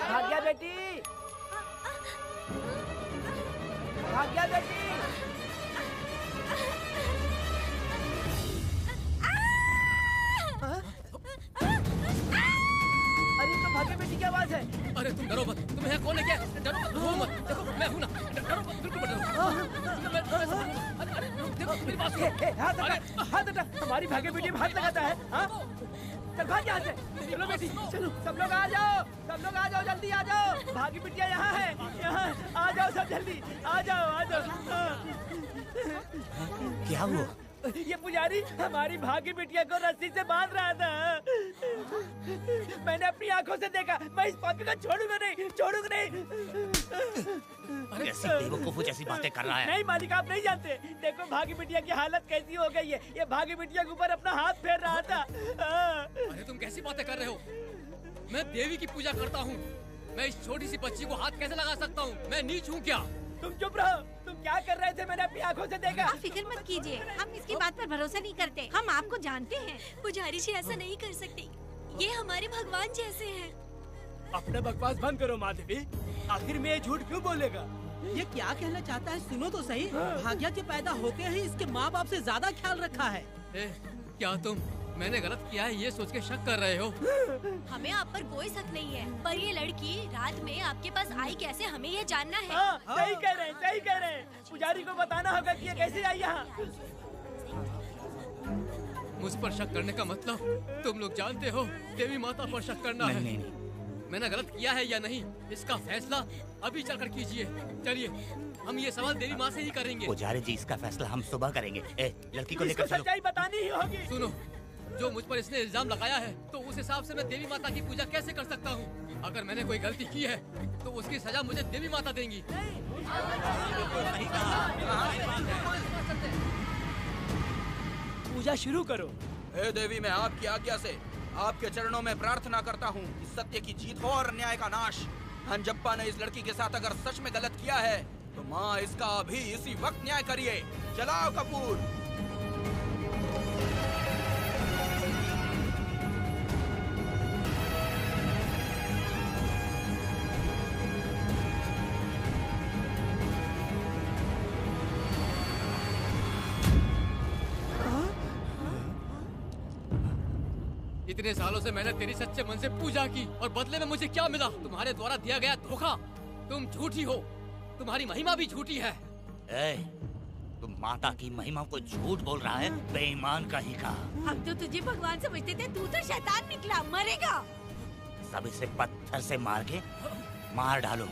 भाग्या बेटी, भाग्या बेटी। अरे तो भाग्य बेटी की आवाज है। अरे तुम डरो मत, तुम्हें यहाँ कौन है? क्या डरो मत, रो मत। देखो मैं हूँ ना, डरो मत, बिल्कुल मत डरो। अरे देखो मेरी बात सुनो। हाथ हटा, हाथ हटा। हमारी भाग्य बेटी में हाथ लगाता है। हाँ? चल भाग यहाँ से। चलो बेटी, चलो सब लोग आ जाओ, सब लोग आ जाओ, जल्दी आ जाओ। भाग्य बिटिया यहाँ है, यहाँ आ जाओ सब जल्दी, आ जाओ, आ जाओ। क्या हुआ? ये पुजारी हमारी भाग्य बिटिया को रस्सी से बांध रहा था। मैंने अपनी आंखों से देखा। मैं इस पापी को छोड़ूंगा नहीं, छोड़ूंगा नहीं। ऐसी बेवकूफों जैसी बातें कर रहा है। नहीं मालिक, आप नहीं जानते। देखो भाग्य बिटिया की हालत कैसी हो गई है। ये भाग्य बिटिया के ऊपर अपना हाथ फेर रहा था। अरे तुम कैसी बातें कर रहे हो? मैं देवी की पूजा करता हूँ। मैं इस छोटी सी बच्ची को हाथ कैसे लगा सकता हूँ? मैं नीच हूँ क्या? तुम चुप रहो। तुम क्या कर रहे थे? मैंने अपनी आंखों से देखा। आप फिक्र मत कीजिए, हम इसकी बात पर भरोसा नहीं करते। हम आपको जानते हैं। पुजारी जी ऐसा नहीं कर सकती, ये हमारे भगवान जैसे हैं। अपना बकवास बंद करो माँ देवी। आखिर में ये झूठ क्यों बोलेगा? ये क्या कहना चाहता है? सुनो तो सही। भाग्या के पैदा होते ही इसके माँ बाप से ज्यादा ख्याल रखा है। क्या तुम मैंने गलत किया है ये सोच के शक कर रहे हो? हमें आप पर कोई शक नहीं है, पर ये लड़की रात में आपके पास आई कैसे, हमें ये जानना है। सही कह रहे हैं, सही कह रहे हैं। पुजारी को बताना होगा कि ये कैसे आई यहाँ। मुझ पर शक करने का मतलब तुम लोग जानते हो देवी माता पर शक करना है। नहीं, नहीं। मैंने गलत किया है या नहीं इसका फैसला अभी चलकर कीजिए। चलिए हम ये सवाल देवी माँ से ही करेंगे। पुजारी जी इसका फैसला हम सुबह करेंगे। लड़की को लेकर चलो। सच्चाई बतानी ही होगी। सुनो, जो मुझ पर इसने इल्जाम लगाया है तो उस हिसाब से मैं देवी माता की पूजा कैसे कर सकता हूँ? अगर मैंने कोई गलती की है तो उसकी सजा मुझे देवी माता देंगी। पूजा शुरू करो। हे देवी, मैं आपकी आज्ञा से आपके चरणों में प्रार्थना करता हूँ कि सत्य की जीत हो और अन्याय का नाश। नंजप्पा ने इस लड़की के साथ अगर सच में गलत किया है तो माँ इसका अभी इसी वक्त न्याय करिए। जलाओ कपूर। इतने सालों से मैंने तेरी सच्चे मन से पूजा की और बदले में मुझे क्या मिला? तुम्हारे द्वारा दिया गया धोखा। तुम झूठी हो, तुम्हारी महिमा भी झूठी है। तुम माता की महिमा को झूठ बोल रहा है, बेईमान कहीं का। हम तो तुझे भगवान समझते थे, तू तो शैतान निकला, मरेगा। सब इसे पत्थर से मार के मार डालो।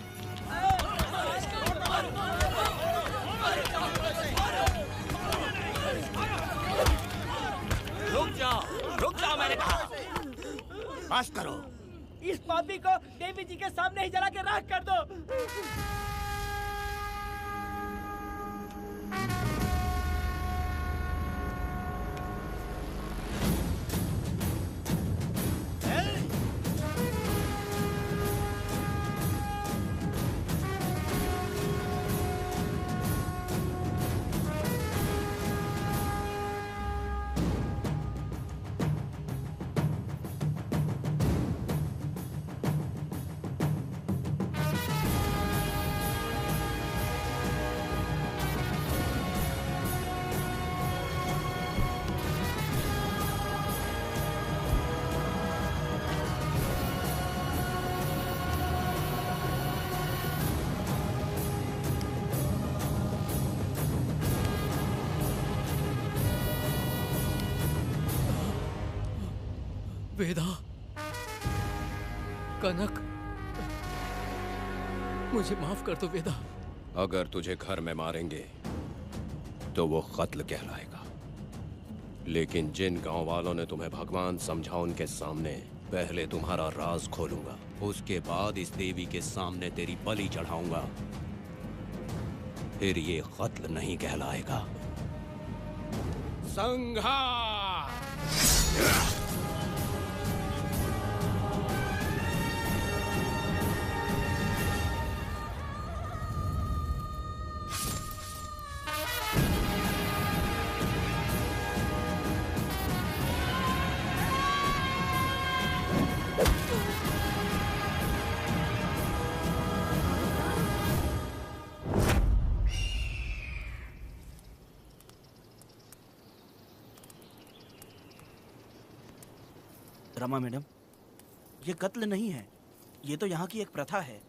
रुक जाओ मैंने कहा। बस करो। इस पापी को देवी जी के सामने ही जला के राख कर दो। वेदा, कनक, मुझे माफ कर दो वेदा। अगर तुझे घर में मारेंगे तो वो कत्ल कहलाएगा, लेकिन जिन गांव वालों ने तुम्हें भगवान समझा उनके सामने पहले तुम्हारा राज खोलूंगा, उसके बाद इस देवी के सामने तेरी बलि चढ़ाऊंगा, फिर ये कत्ल नहीं कहलाएगा। संहार! रमा मैडम, ये कत्ल नहीं है, ये तो यहाँ की एक प्रथा है।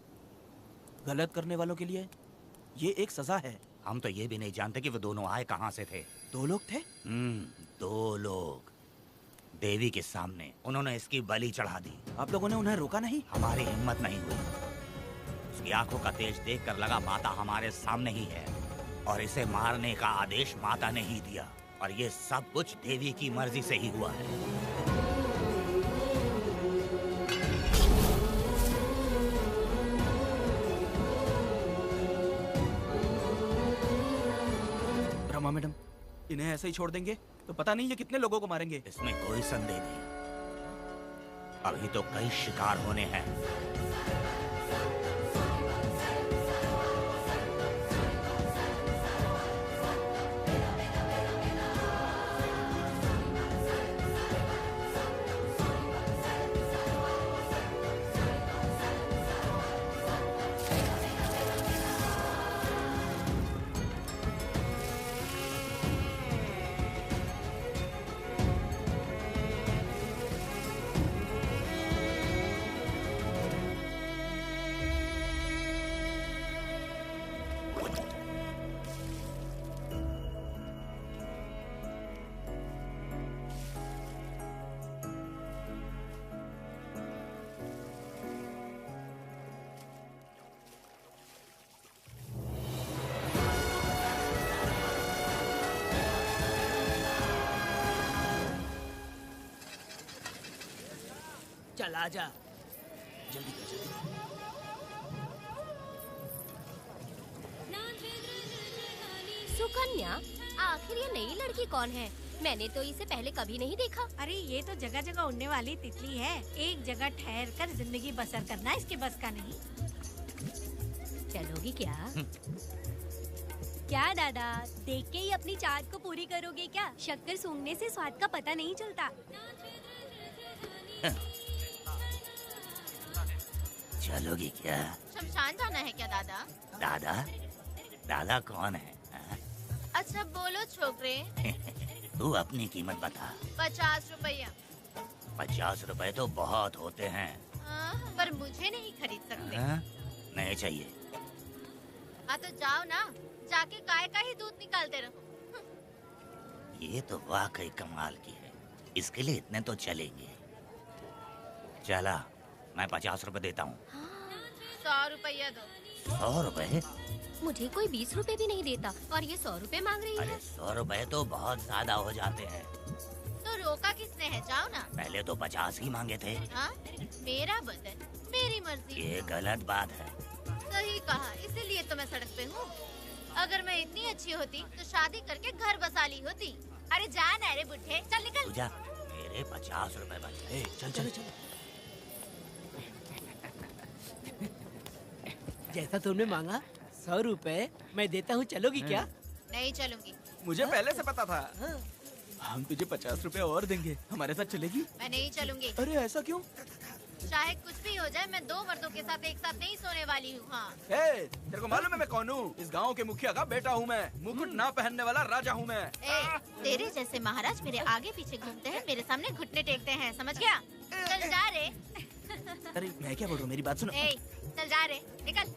गलत करने वालों के लिए ये एक सजा है। हम तो ये भी नहीं जानते कि वो दोनों आए कहाँ से थे। 2 लोग थे? 2 लोग देवी के सामने, उन्होंने इसकी बलि चढ़ा दी। आप लोगों ने उन्हें रोका नहीं? हमारी हिम्मत नहीं हुई। उसकी आंखों का तेज देखकर लगा माता हमारे सामने ही है और इसे मारने का आदेश माता ने ही दिया, और ये सब कुछ देवी की मर्जी से ही हुआ है। रमा मैडम, इन्हें ऐसे ही छोड़ देंगे तो पता नहीं ये कितने लोगों को मारेंगे। इसमें कोई संदेह नहीं, अभी तो कई शिकार होने हैं। चल आजा, जल्दी कर जल्दी। सुकन्या, आखिर ये नई लड़की कौन है? मैंने तो इसे पहले कभी नहीं देखा। अरे ये तो जगह जगह उड़ने वाली तितली है। एक जगह ठहर कर जिंदगी बसर करना इसके बस का नहीं। चलोगी क्या? क्या दादा, देख के ही अपनी चाहत को पूरी करोगे क्या? शक्कर सूंघने से स्वाद का पता नहीं चलता। चलोगी क्या? शमशान जाना है क्या दादा? दादा? दादा कौन है? अच्छा बोलो छोकरे। तू अपनी कीमत बता। 50 रुपया। 50 रुपए तो बहुत होते हैं। पर मुझे नहीं खरीद सकते। नहीं चाहिए। हाँ तो जाओ ना, जाके गाय का ही दूध निकालते रहो। ये तो वाकई कमाल की है। इसके लिए इतने तो चलेंगे। चला, मैं 50 रुपए देता हूँ। 100 रुपया दो। 100 रुपए? मुझे कोई 20 रुपए भी नहीं देता और ये 100 रुपए मांग रही है। अरे 100 रुपए तो बहुत ज्यादा हो जाते हैं। तो रोका किसने है? जाओ ना। पहले तो 50 ही मांगे थे। हाँ? मेरा बदन, मेरी मर्जी। ये गलत बात है। सही कहा, इसीलिए तो मैं सड़क पे हूँ। अगर मैं इतनी अच्छी होती तो शादी करके घर बसा ली होती। अरे जा ना रे बुढ़े, चल निकल। पूजा, मेरे 50 रुपए बच गए। चल चल चल। जैसा तुमने मांगा 100 रुपए मैं देता हूँ, चलोगी क्या? नहीं चलूंगी। मुझे पहले से पता था। हम तुझे 50 रुपए और देंगे, हमारे साथ चलेगी? मैं नहीं चलूंगी। अरे ऐसा क्यों? चाहे कुछ भी हो जाए, मैं 2 मर्दों के साथ एक साथ नहीं सोने वाली हूँ। हाँ। तेरे को मालूम है मैं कौन हूँ? इस गांव के मुखिया का बेटा हूँ मैं। मुकुट ना पहनने वाला राजा हूँ मैं। तेरे जैसे महाराज मेरे आगे पीछे घूमते हैं, मेरे सामने घुटने टेकते हैं, समझ गया? चल जा रे। अरे मैं क्या बोल रहा हूँ, मेरी बात सुनो। चल जा रे, निकल।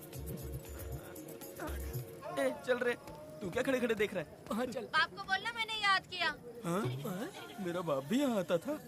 चल रे, तू क्या खड़े खड़े देख रहा है? हाँ चल। बाप को बोलना मैंने याद किया। हाँ? मेरा बाप भी यहाँ आता था।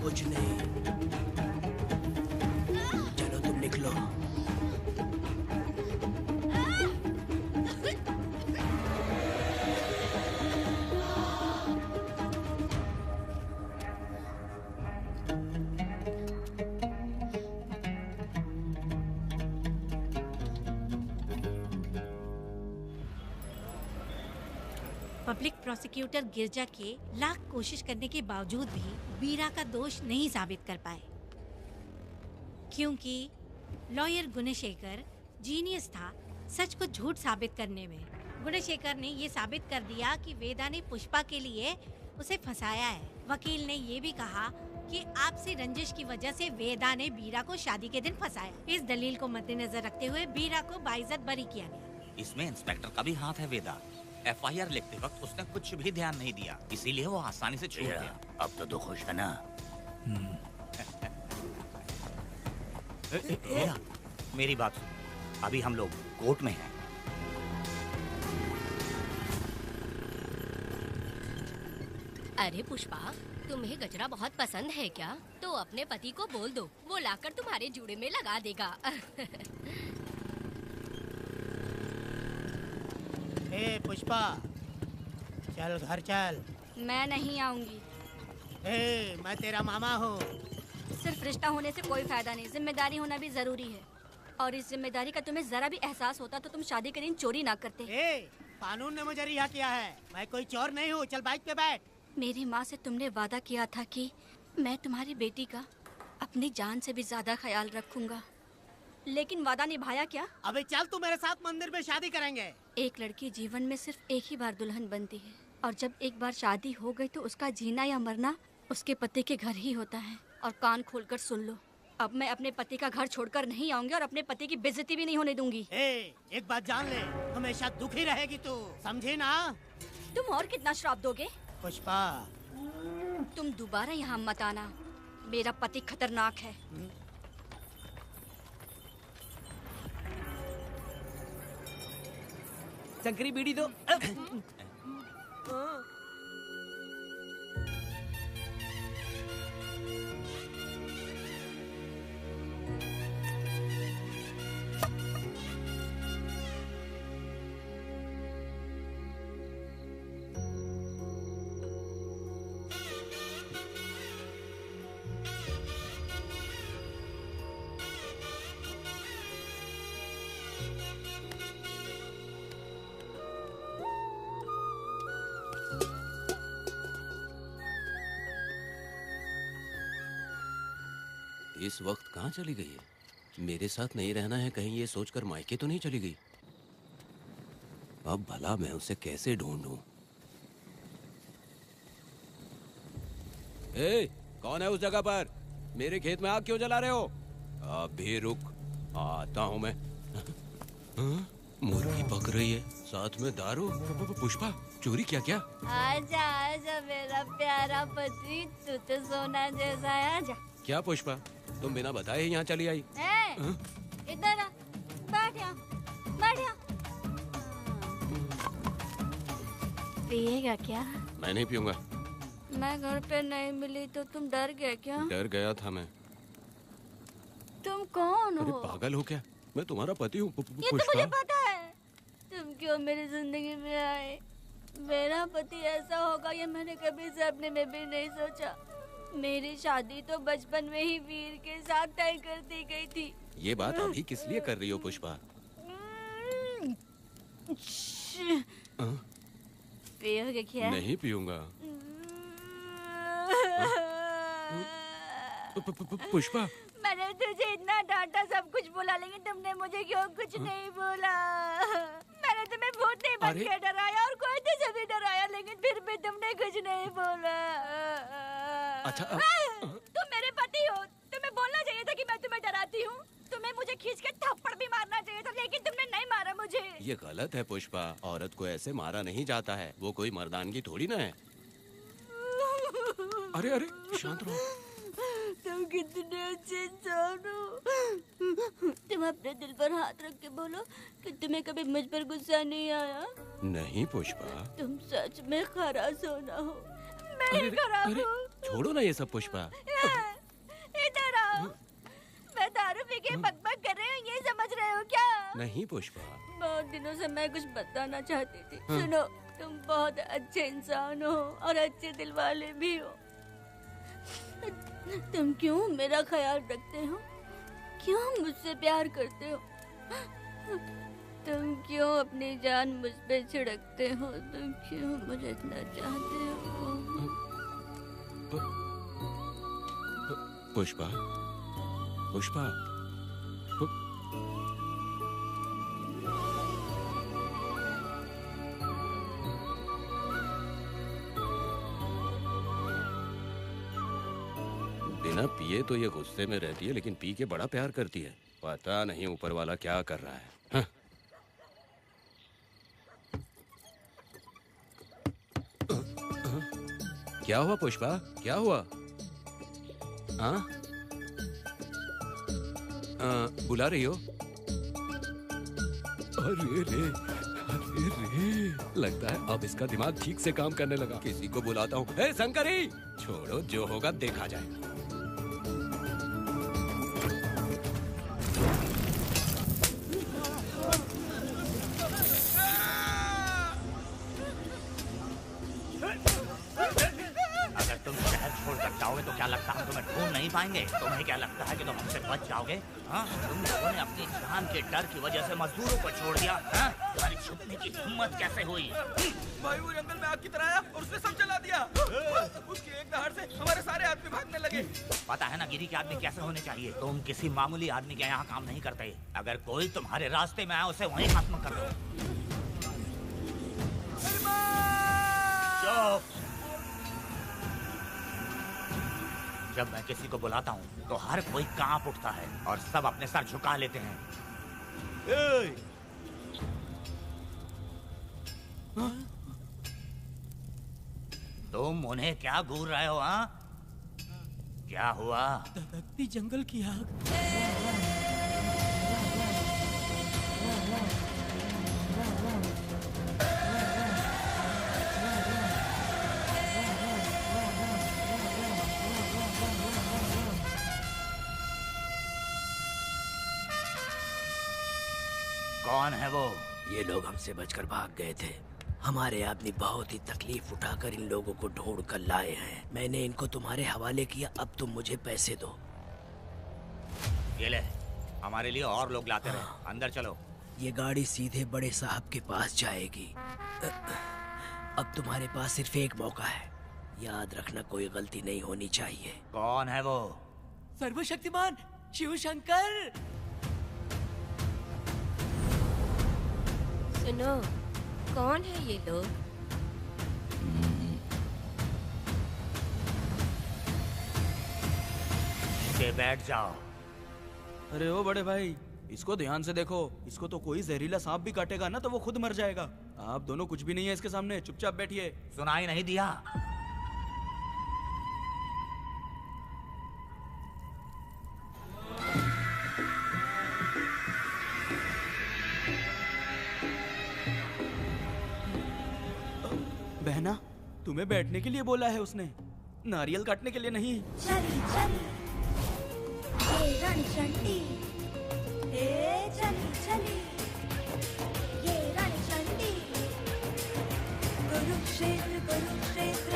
कुछ नहीं, चलो तुम निकलो। पब्लिक प्रोसिक्यूटर गिरजा के लाख कोशिश करने के बावजूद भी बीरा का दोष नहीं साबित कर पाए, क्योंकि लॉयर गुणशेखर जीनियस था सच को झूठ साबित करने में। गुणशेखर ने ये साबित कर दिया कि वेदा ने पुष्पा के लिए उसे फंसाया है। वकील ने ये भी कहा कि आपसी रंजिश की वजह से वेदा ने बीरा को शादी के दिन फंसाया। इस दलील को मद्देनजर रखते हुए बीरा को बाइज्जत बरी किया गया। इसमें इंस्पेक्टर का भी हाथ है वेदा। FIR लिखते वक्त उसने कुछ भी ध्यान नहीं दिया, इसीलिए वो आसानी से छूट गया। अब तो खुश है ना? वेदा, मेरी बात सुन। अभी हम लोग कोर्ट में हैं। अरे पुष्पा, तुम्हें गजरा बहुत पसंद है क्या? तो अपने पति को बोल दो, वो लाकर तुम्हारे जूड़े में लगा देगा। ए पुष्पा, चल घर चल। मैं नहीं आऊंगी। ए, मैं तेरा मामा हूँ। सिर्फ रिश्ता होने से कोई फायदा नहीं, जिम्मेदारी होना भी जरूरी है। और इस जिम्मेदारी का तुम्हें जरा भी एहसास होता तो तुम शादी के दिन चोरी ना करते। कानून ने मुझे रिहा किया है, मैं कोई चोर नहीं हूँ। चल बाइक पे बैठ। मेरी माँ से तुमने वादा किया था कि मैं तुम्हारी बेटी का अपनी जान से भी ज्यादा ख्याल रखूंगा, लेकिन वादा निभाया क्या? अबे चल, तू मेरे साथ मंदिर में शादी करेंगे। एक लड़की जीवन में सिर्फ एक ही बार दुल्हन बनती है, और जब एक बार शादी हो गई तो उसका जीना या मरना उसके पति के घर ही होता है। और कान खोलकर सुन लो, अब मैं अपने पति का घर छोड़कर नहीं आऊंगी और अपने पति की बेइज्जती भी नहीं होने दूंगी। एक बात जान ले, हमेशा दुखी रहेगी तू, समझी ना? तुम और कितना श्राप दोगे? पुष्पा, तुम दोबारा यहाँ मत आना, मेरा पति खतरनाक है। शंकरी बीड़ी दो। इस वक्त कहाँ चली गई है? मेरे साथ नहीं रहना है कहीं ये सोचकर मायके तो नहीं चली गई? अब भला मैं उसे कैसे ढूंढूं? ए, कौन है उस जगह पर? मेरे खेत में आग क्यों जला रहे हो? अभी रुक, आता हूं मैं। हाँ? मुर्गी पक रही है, साथ में दारू। पुष्पा, चोरी क्या? आजा आजा मेरा प्यारा पति, तू तो सोना जैसा है, आजा। क्या पुष्पा, तुम बिना बताए ही यहाँ चली आई? इधर आ, बैठ यहाँ। पिएगा क्या? मैं नहीं पीऊंगा। मैं घर पे नहीं मिली तो तुम डर गए क्या? डर गया था मैं। तुम कौन अरे हो? पागल हो क्या? मैं तुम्हारा पति हूँ ये तो मुझे पता है। तुम क्यों मेरी जिंदगी में आए? मेरा पति ऐसा होगा ये मैंने कभी सपने में भी नहीं सोचा। मेरी शादी तो बचपन में ही वीर के साथ तय कर दी गई थी। ये बात अभी किस लिए कर रही हो पुष्पा? पियोगे क्या? नहीं पीऊंगा। पुष्पा, मैंने तुझे इतना डांटा, सब कुछ बोला, लेकिन तुमने मुझे क्यों कुछ नहीं बोला? मैंने तुम्हें बहुत नहीं बन के डराया और कोई तुझे भी डराया, लेकिन फिर भी तुमने कुछ नहीं बोला। अच्छा तुम मेरे पति हो, तुम्हें बोलना चाहिए था कि मैं तुम्हें डराती हूँ। तुम्हें मुझे खींच के थप्पड़ भी मारना चाहिए था, लेकिन तुमने नहीं मारा मुझे। ये गलत है पुष्पा, औरत को ऐसे मारा नहीं जाता है, वो कोई मर्दानगी थोड़ी ना है। अरे शांत रहो। तुम कितने अच्छे इंसान हो। तुम अपने दिल पर हाथ रख के बोलो कि तुम्हें कभी मुझ पर गुस्सा नहीं आया। नहीं पुष्पा, तुम सच में खरास होना हो। मैं ही खराब हूँ। छोड़ो ना ये सब पुष्पा। इधर आओ। मैं दारू पी के बकबक कर रही हूँ, ये समझ रहे हो क्या? नहीं पुष्पा, बहुत दिनों से मैं कुछ बताना चाहती थी। सुनो, तुम बहुत अच्छे इंसान हो और अच्छे दिल वाले भी हो। तुम क्यों मेरा ख्याल रखते हो? क्यों मुझसे प्यार करते हो? तुम क्यों अपनी जान मुझ पे छिड़कते हो? तुम क्यों मुझे इतना चाहते हो? पुष्पा, बिना पिए तो ये गुस्से में रहती है, लेकिन पी के बड़ा प्यार करती है। पता नहीं ऊपर वाला क्या कर रहा है। हाँ? क्या हुआ पुष्पा, क्या हुआ? हाँ? बुला रही हो? अरे रे, लगता है अब इसका दिमाग ठीक से काम करने लगा। किसी को बुलाता हूँ। हे शंकरी, छोड़ो, जो होगा देखा जाएगा। तो क्या लगता है तुम्हें ढूंढ नहीं पाएंगे? तुम्हें क्या लगता है कि तुम हमसे बच जाओगे? हाँ, तुम लोगों ने अपनी जान के डर की वजह से मजदूरों को छोड़ दिया। हाँ? तुम्हारी छुपने की हिम्मत कैसे हुई? भाई वो जंगल में आग की तरह आया और उसने सब जला दिया। उसकी एक दहाड़ से हमारे सारे आदमी भागने लगे। पता है ना गिरी के आदमी कैसे होने चाहिए? तुम किसी मामूली आदमी के यहाँ काम नहीं करते। अगर कोई तुम्हारे रास्ते में आए उसे वहीं खत्म कर दो। चुप! जब मैं किसी को बुलाता हूँ तो हर कोई कांप उठता है और सब अपने सर झुका लेते हैं। तुम उन्हें क्या घूर रहे हो? हाँ, क्या हुआ? दहकती जंगल की आग। कौन है वो? ये लोग हमसे बचकर भाग गए थे। हमारे आदमी बहुत ही तकलीफ उठाकर इन लोगों को ढूंढ कर लाए हैं। मैंने इनको तुम्हारे हवाले किया, अब तुम मुझे पैसे दो। ये ले, हमारे लिए और लोग लाते रहे। अंदर चलो। ये गाड़ी सीधे बड़े साहब के पास जाएगी। अब तुम्हारे पास सिर्फ एक मौका है, याद रखना कोई गलती नहीं होनी चाहिए। कौन है वो? सर्वशक्तिमान शिव शंकर। सुनो, कौन है ये लोग? बैठ जाओ। अरे ओ बड़े भाई, इसको ध्यान से देखो। इसको तो कोई जहरीला सांप भी काटेगा ना तो वो खुद मर जाएगा। आप दोनों कुछ भी नहीं है इसके सामने, चुपचाप बैठिए। सुनाई नहीं दिया? बहना, तुम्हें बैठने के लिए बोला है उसने, नारियल काटने के लिए नहीं। चली चली ये रणचंडी, चली चली ये रणचंडी, कुरुक्षेत्र कुरुक्षेत्र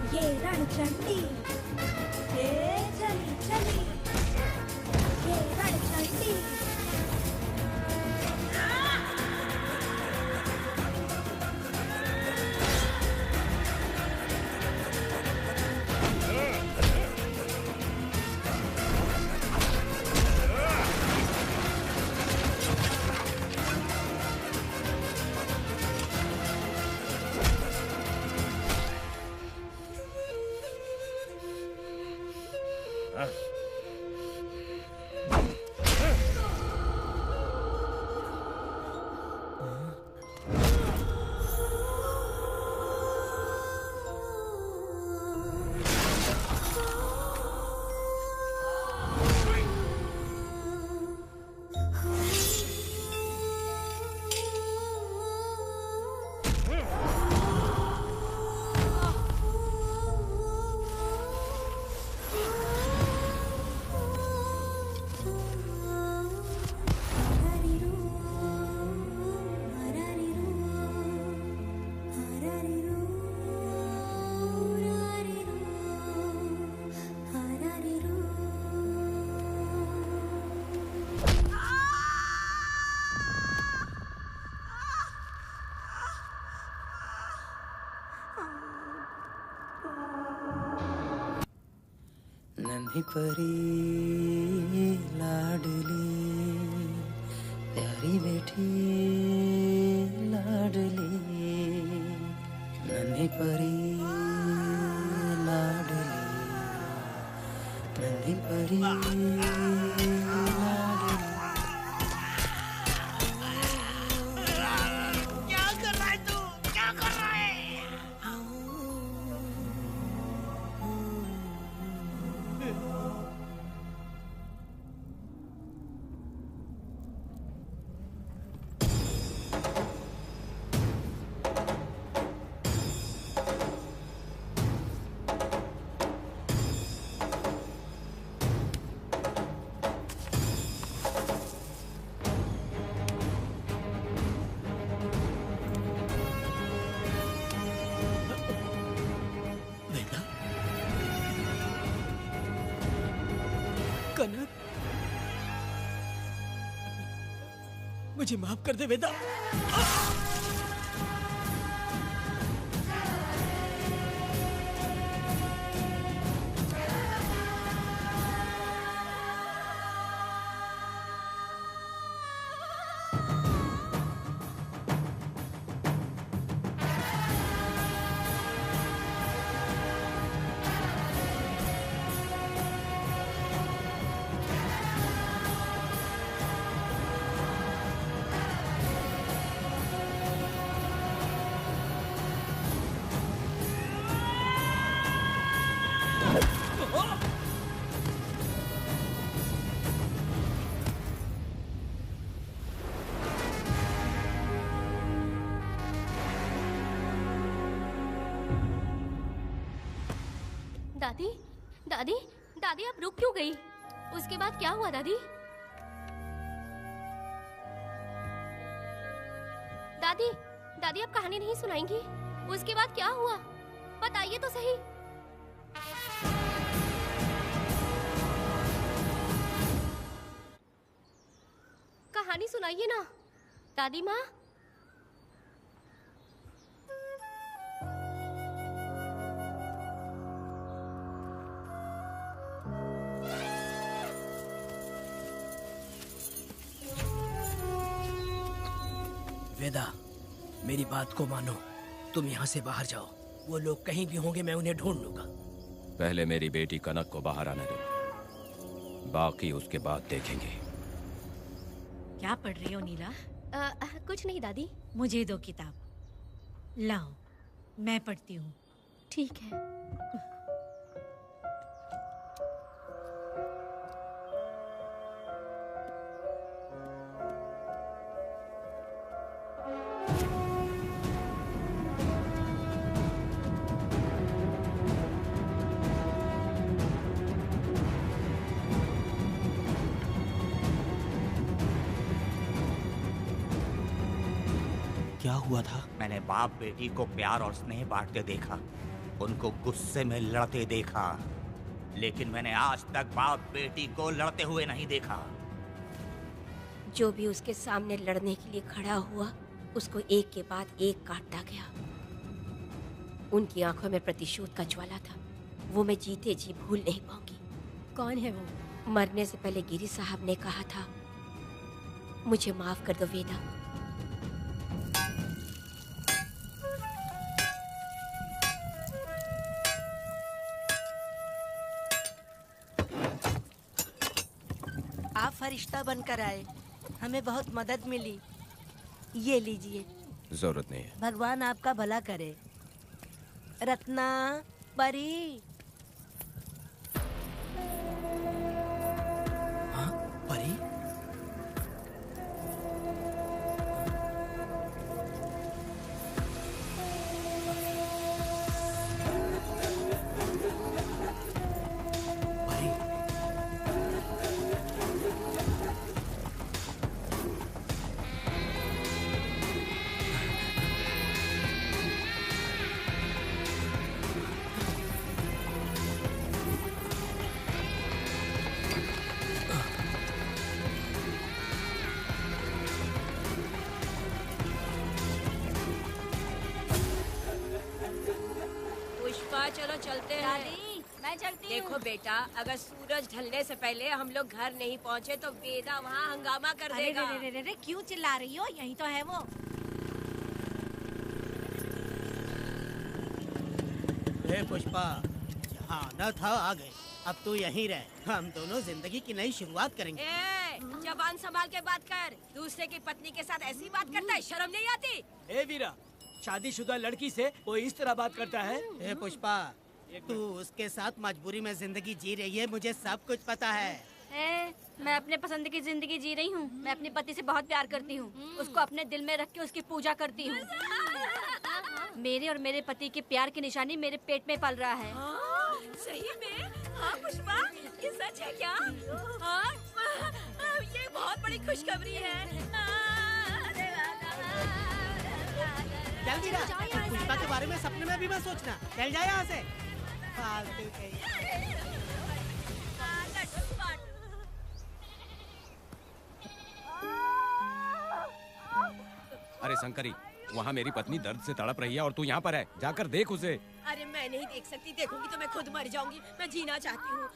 ये रणचंडी, चली चली ये रणचंडी। नन्ही परी लाडली प्यारी बेटी लाडली, नन्ही परी लाडली, नन्ही परी क्या कर रहा है तू? क्या कर रहा है? कनक, मुझे माफ कर दे वेदा। दादी, दादी, दादी आप रुक क्यों गई? उसके बाद क्या हुआ दादी? दादी दादी आप कहानी नहीं सुनाएंगी? उसके बाद क्या हुआ बताइए तो सही। कहानी सुनाइए ना दादी माँ। वेदा, मेरी बात को मानो। तुम यहाँ से बाहर जाओ। वो लोग कहीं भी होंगे, मैं उन्हें ढूंढ लूंगा। पहले मेरी बेटी कनक को बाहर आने दो, बाकी उसके बाद देखेंगे। क्या पढ़ रही हो नीला? कुछ नहीं दादी। मुझे दो किताब। लाओ, मैं पढ़ती हूँ। ठीक है। क्या हुआ था? मैंने बाप बेटी को प्यार और स्नेह बांटते देखा, उनको गुस्से में लड़ते देखा, लेकिन मैंने आज तक बाप बेटी को लड़ते हुए नहीं देखा। जो भी उसके सामने लड़ने के लिए खड़ा हुआ, उसको एक के बाद एक काटता गया। उनकी आंखों में प्रतिशोध का ज्वाला था, वो मैं जीते जी भूल नहीं पाऊंगी। कौन है वो? मरने से पहले गिरी साहब ने कहा था, मुझे माफ कर दो वेदा। आप फरिश्ता बनकर आए, हमें बहुत मदद मिली। ये लीजिए। जरूरत नहीं है। भगवान आपका भला करे। रत्ना, परी। हाँ, परी? चलो चलते हैं। दादी, मैं चलती हूँ। देखो बेटा, अगर सूरज ढलने से पहले हम लोग घर नहीं पहुँचे तो वेदा वहाँ हंगामा कर देगा। अरे रे रे रे, क्यों चिल्ला रही हो? यही तो है वो। हे पुष्पा, यहाँ आना था आ गए। अब तू यहीं रह, हम दोनों जिंदगी की नई शुरुआत करेंगे। ए, जबान संभाल के बात कर। दूसरे की पत्नी के साथ ऐसी बात करता है, शर्म नहीं आती? ए वीरा, शादीशुदा लड़की से कोई इस तरह बात करता है? हे पुष्पा, तू उसके साथ मजबूरी में जिंदगी जी रही है, मुझे सब कुछ पता है। मैं अपने पसंद की जिंदगी जी रही हूँ। मैं अपने पति से बहुत प्यार करती हूँ, उसको अपने दिल में रख के उसकी पूजा करती हूँ। मेरे और मेरे पति के प्यार की निशानी मेरे पेट में पल रहा है। सही में? हाँ पुष्पा, ये सच है क्या? हाँ, ये बहुत बड़ी खुशखबरी है। चल वीरा, पुष्पा के बारे में सपने में भी मत सोचना। चल जा यहाँ से। फालतू कहीं। अरे शंकरी, वहाँ मेरी पत्नी दर्द से तड़प रही है और तू यहाँ पर है, जाकर देख उसे। अरे मैं नहीं देख सकती, देखूंगी तो मैं खुद मर जाऊंगी। मैं जीना चाहती हूँ।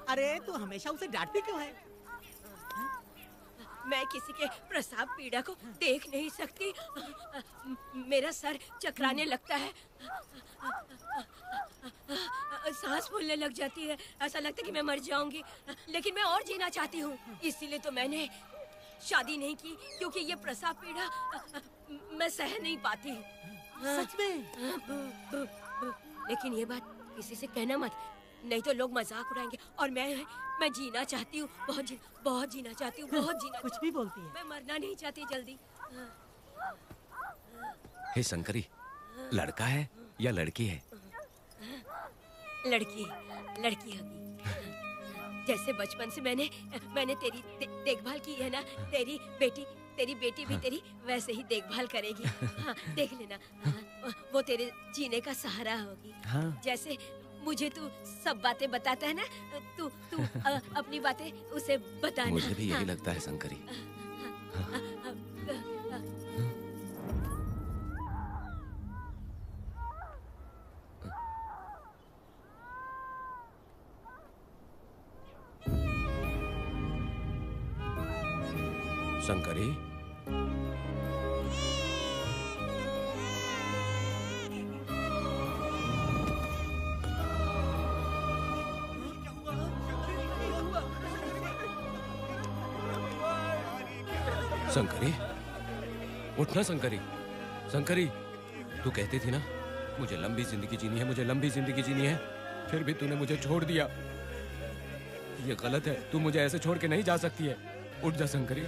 अरे तू हमेशा उसे डांटती क्यों है? मैं किसी के प्रसाव पीड़ा को देख नहीं सकती। मेरा सर चकराने लगता है, सांस फूलने लग जाती है, ऐसा लगता है कि मैं मर जाऊंगी। लेकिन मैं और जीना चाहती हूँ, इसीलिए तो मैंने शादी नहीं की, क्योंकि ये प्रसाव पीड़ा मैं सह नहीं पाती। सच में? लेकिन ये बात किसी से कहना मत, नहीं तो लोग मजाक उड़ाएंगे। और मैं जीना चाहती हूँ, बहुत जीना चाहती हूँ, बहुत जीना। कुछ भी बोलती है। मैं मरना नहीं चाहती जल्दी। हे शंकरी, लड़का है या लड़की है? लड़की होगी। जैसे बचपन से मैंने तेरी देखभाल की है ना, तेरी बेटी भी तेरी वैसे ही देखभाल करेगी। हाँ, देख लेना। हाँ, वो तेरे जीने का सहारा होगी। हाँ। जैसे मुझे तू सब बातें बताता है ना, तू अपनी बातें उसे बताना। मुझे भी यही हाँ। लगता है शंकरी। शंकरी, शंकरी, उठना शंकरी। शंकरी, तू कहती थी ना मुझे लंबी जिंदगी जीनी है, मुझे लंबी जिंदगी जीनी है, फिर भी तूने मुझे छोड़ दिया। ये गलत है, तू मुझे ऐसे छोड़ के नहीं जा सकती है। उठ जा शंकरी,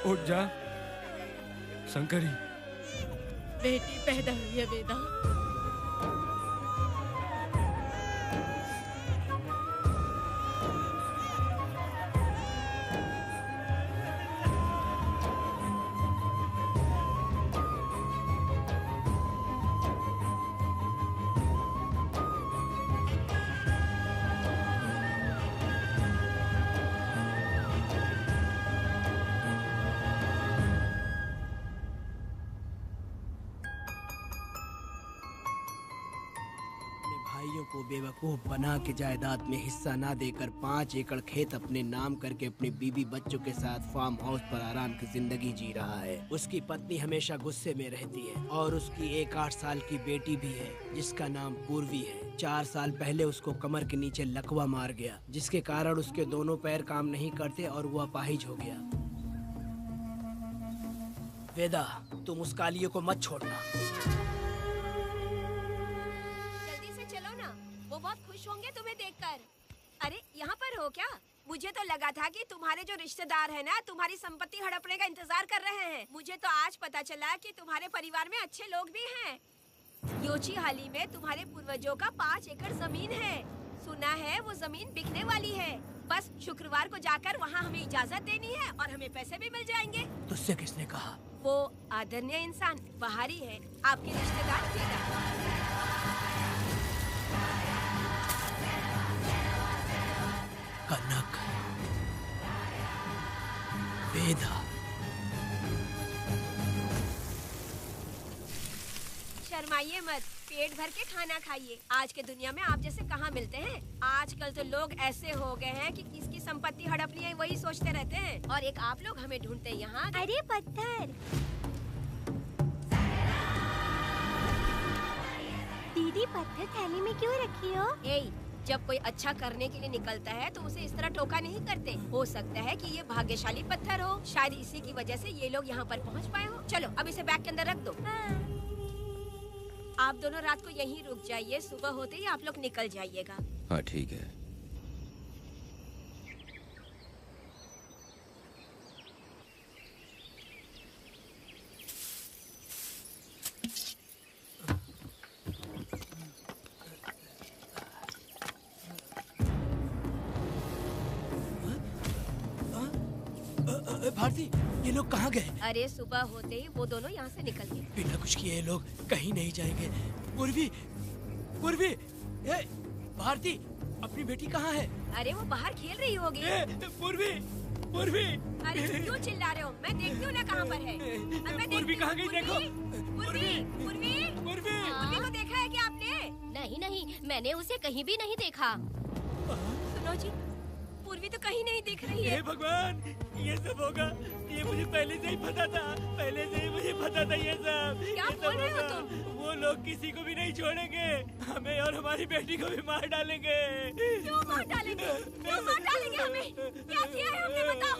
उठ जा शंकरी। बेटी पैदा हुई है वेदा। भाइयों को बेवकूफ बना के जायदाद में हिस्सा ना देकर 5 एकड़ खेत अपने नाम करके अपने बीवी बच्चों के साथ फार्म हाउस पर आराम की जिंदगी जी रहा है। उसकी पत्नी हमेशा गुस्से में रहती है और उसकी एक 8 साल की बेटी भी है जिसका नाम पूर्वी है। 4 साल पहले उसको कमर के नीचे लकवा मार गया, जिसके कारण उसके दोनों पैर काम नहीं करते और वो अपाहिज हो गया। वेदा, तुम उस कालिये को मत छोड़ना। वो बहुत खुश होंगे तुम्हें देखकर। अरे यहाँ पर हो क्या? मुझे तो लगा था कि तुम्हारे जो रिश्तेदार हैं ना तुम्हारी संपत्ति हड़पने का इंतजार कर रहे हैं। मुझे तो आज पता चला कि तुम्हारे परिवार में अच्छे लोग भी हैं। योची हाली में तुम्हारे पूर्वजों का 5 एकड़ जमीन है। सुना है वो जमीन बिकने वाली है। बस शुक्रवार को जाकर वहाँ हमें इजाजत देनी है और हमें पैसे भी मिल जाएंगे। तुझसे किसने कहा? वो आदरणीय इंसान बाहरी है, आपके रिश्तेदार। कनक, वेदा। शर्माइए मत, पेट भर के खाना खाइए। आज के दुनिया में आप जैसे कहाँ मिलते हैं। आजकल तो लोग ऐसे हो गए हैं कि किसकी संपत्ति हड़पनी है वही सोचते रहते हैं। और एक आप लोग हमें ढूंढते हैं यहाँ। अरे पत्थर, दीदी पत्थर थैली में क्यों रखी हो? जब कोई अच्छा करने के लिए निकलता है तो उसे इस तरह टोका नहीं करते। हो सकता है कि ये भाग्यशाली पत्थर हो, शायद इसी की वजह से ये लोग यहाँ पर पहुँच पाए हो। चलो अब इसे बैग के अंदर रख दो। आप दोनों रात को यहीं रुक जाइए, सुबह होते ही आप लोग निकल जाइएगा। हाँ ठीक है। भारती, ये लोग कहाँ गए? अरे सुबह होते ही वो दोनों यहाँ से निकल गए। बिना कुछ किए ये लोग कहीं नहीं जाएंगे। पूर्वी, पूर्वी, भारती, अपनी बेटी कहाँ है? अरे वो बाहर खेल रही होगी। पूर्वी, पूर्वी। अरे क्यों चिल्ला रहे हो? मैं देखती हूँ ना कहाँ पर है। पूर्वी कहाँ गई? देखो। पूर्वी को देखा है क्या आपने? नहीं, मैंने उसे कहीं भी नहीं देखा। सुनो जी, पूर्वी तो कहीं नहीं दिख रही है। हे भगवान, ये सब होगा, ये मुझे पहले से ही पता था। पहले से ही मुझे पता था ये सब। क्या बोल रहे हो तुम? वो लोग किसी को भी नहीं छोड़ेंगे, हमें और हमारी बेटी को भी मार डालेंगे। क्यों मार डालेंगे? क्यों मार डालेंगे हमें? क्या किया है हमने बताओ?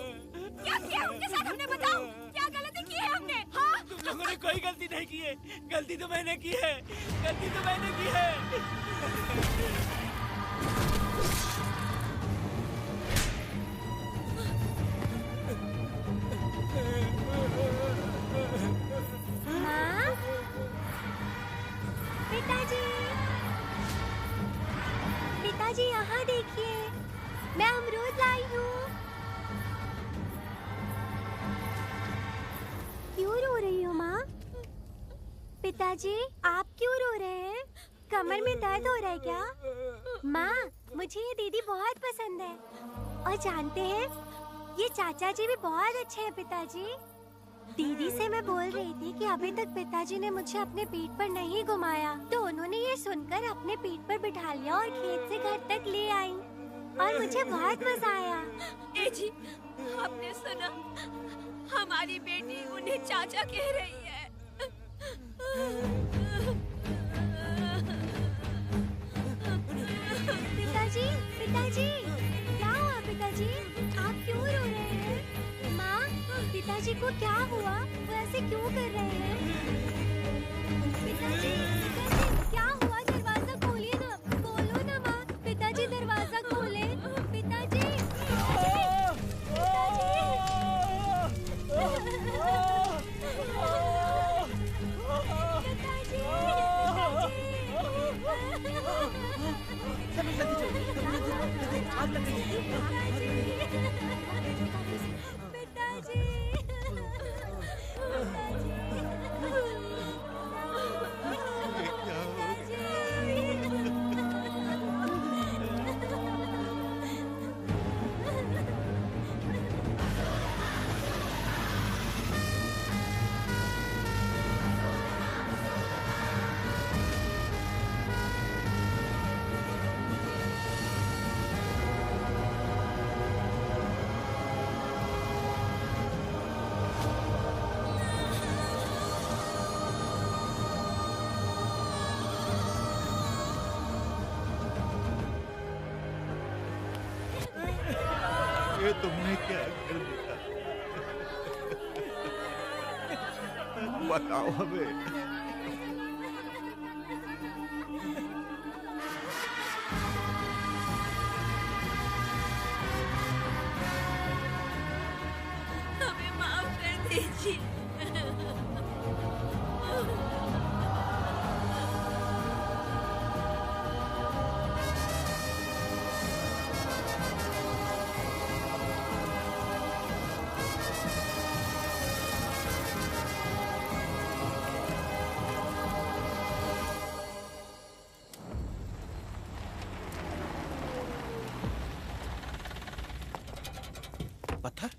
क्या किया उनके साथ हमने बताओ? क्या गलती की है हमने? हाँ? तुम लोगों ने कोई गलती नहीं की है। गलती तो मैंने की है। गलती तो मैंने की है। माँ, पिताजी, पिताजी यहाँ देखिए। मैं अमरूद लाई हूँ। क्यों रो रही हो माँ? पिताजी आप क्यों रो रहे हैं? कमर में दर्द हो रहा है क्या? माँ मुझे ये दीदी बहुत पसंद है और जानते हैं ये चाचा जी भी बहुत अच्छे हैं पिताजी। दीदी से मैं बोल रही थी कि अभी तक पिताजी ने मुझे अपने पीठ पर नहीं घुमाया, तो उन्होंने ये सुनकर अपने पीठ पर बिठा लिया और खेत से घर तक ले आई और मुझे बहुत मजा आया। ए जी, आपने सुना? हमारी बेटी उन्हें चाचा कह रही है। पिताजी, पिताजी, क्या हुआ पिताजी? आप क्यों रो रहे हैं? माँ, पिताजी को क्या हुआ? वो ऐसे क्यों कर रहे हैं? पिताजी, पिताजी, क्या हुआ? दरवाजा खोलिए ना, खोलो ना माँ। पिताजी दरवाजा खोले। पिताजी, ये तुमने क्या कर दिया? बताओ हमें। हमें माफ कर दीजिए। पत्थर?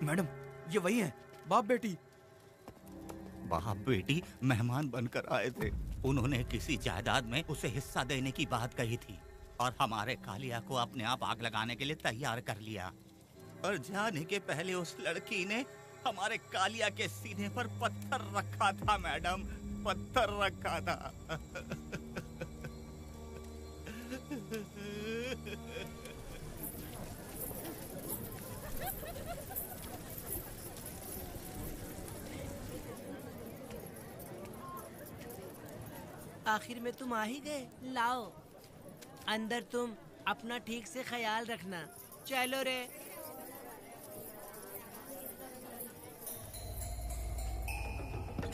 मैडम, ये वही है, बाप बेटी। बाप बेटी मेहमान बनकर आए थे। उन्होंने किसी जायदाद में उसे हिस्सा देने की बात कही थी और हमारे कालिया को अपने आप आग लगाने के लिए तैयार कर लिया। और जाने के पहले उस लड़की ने हमारे कालिया के सीने पर पत्थर रखा था मैडम, पत्थर रखा था। आखिर में तुम आ ही गए। लाओ अंदर, तुम अपना ठीक से ख्याल रखना। चलो रे।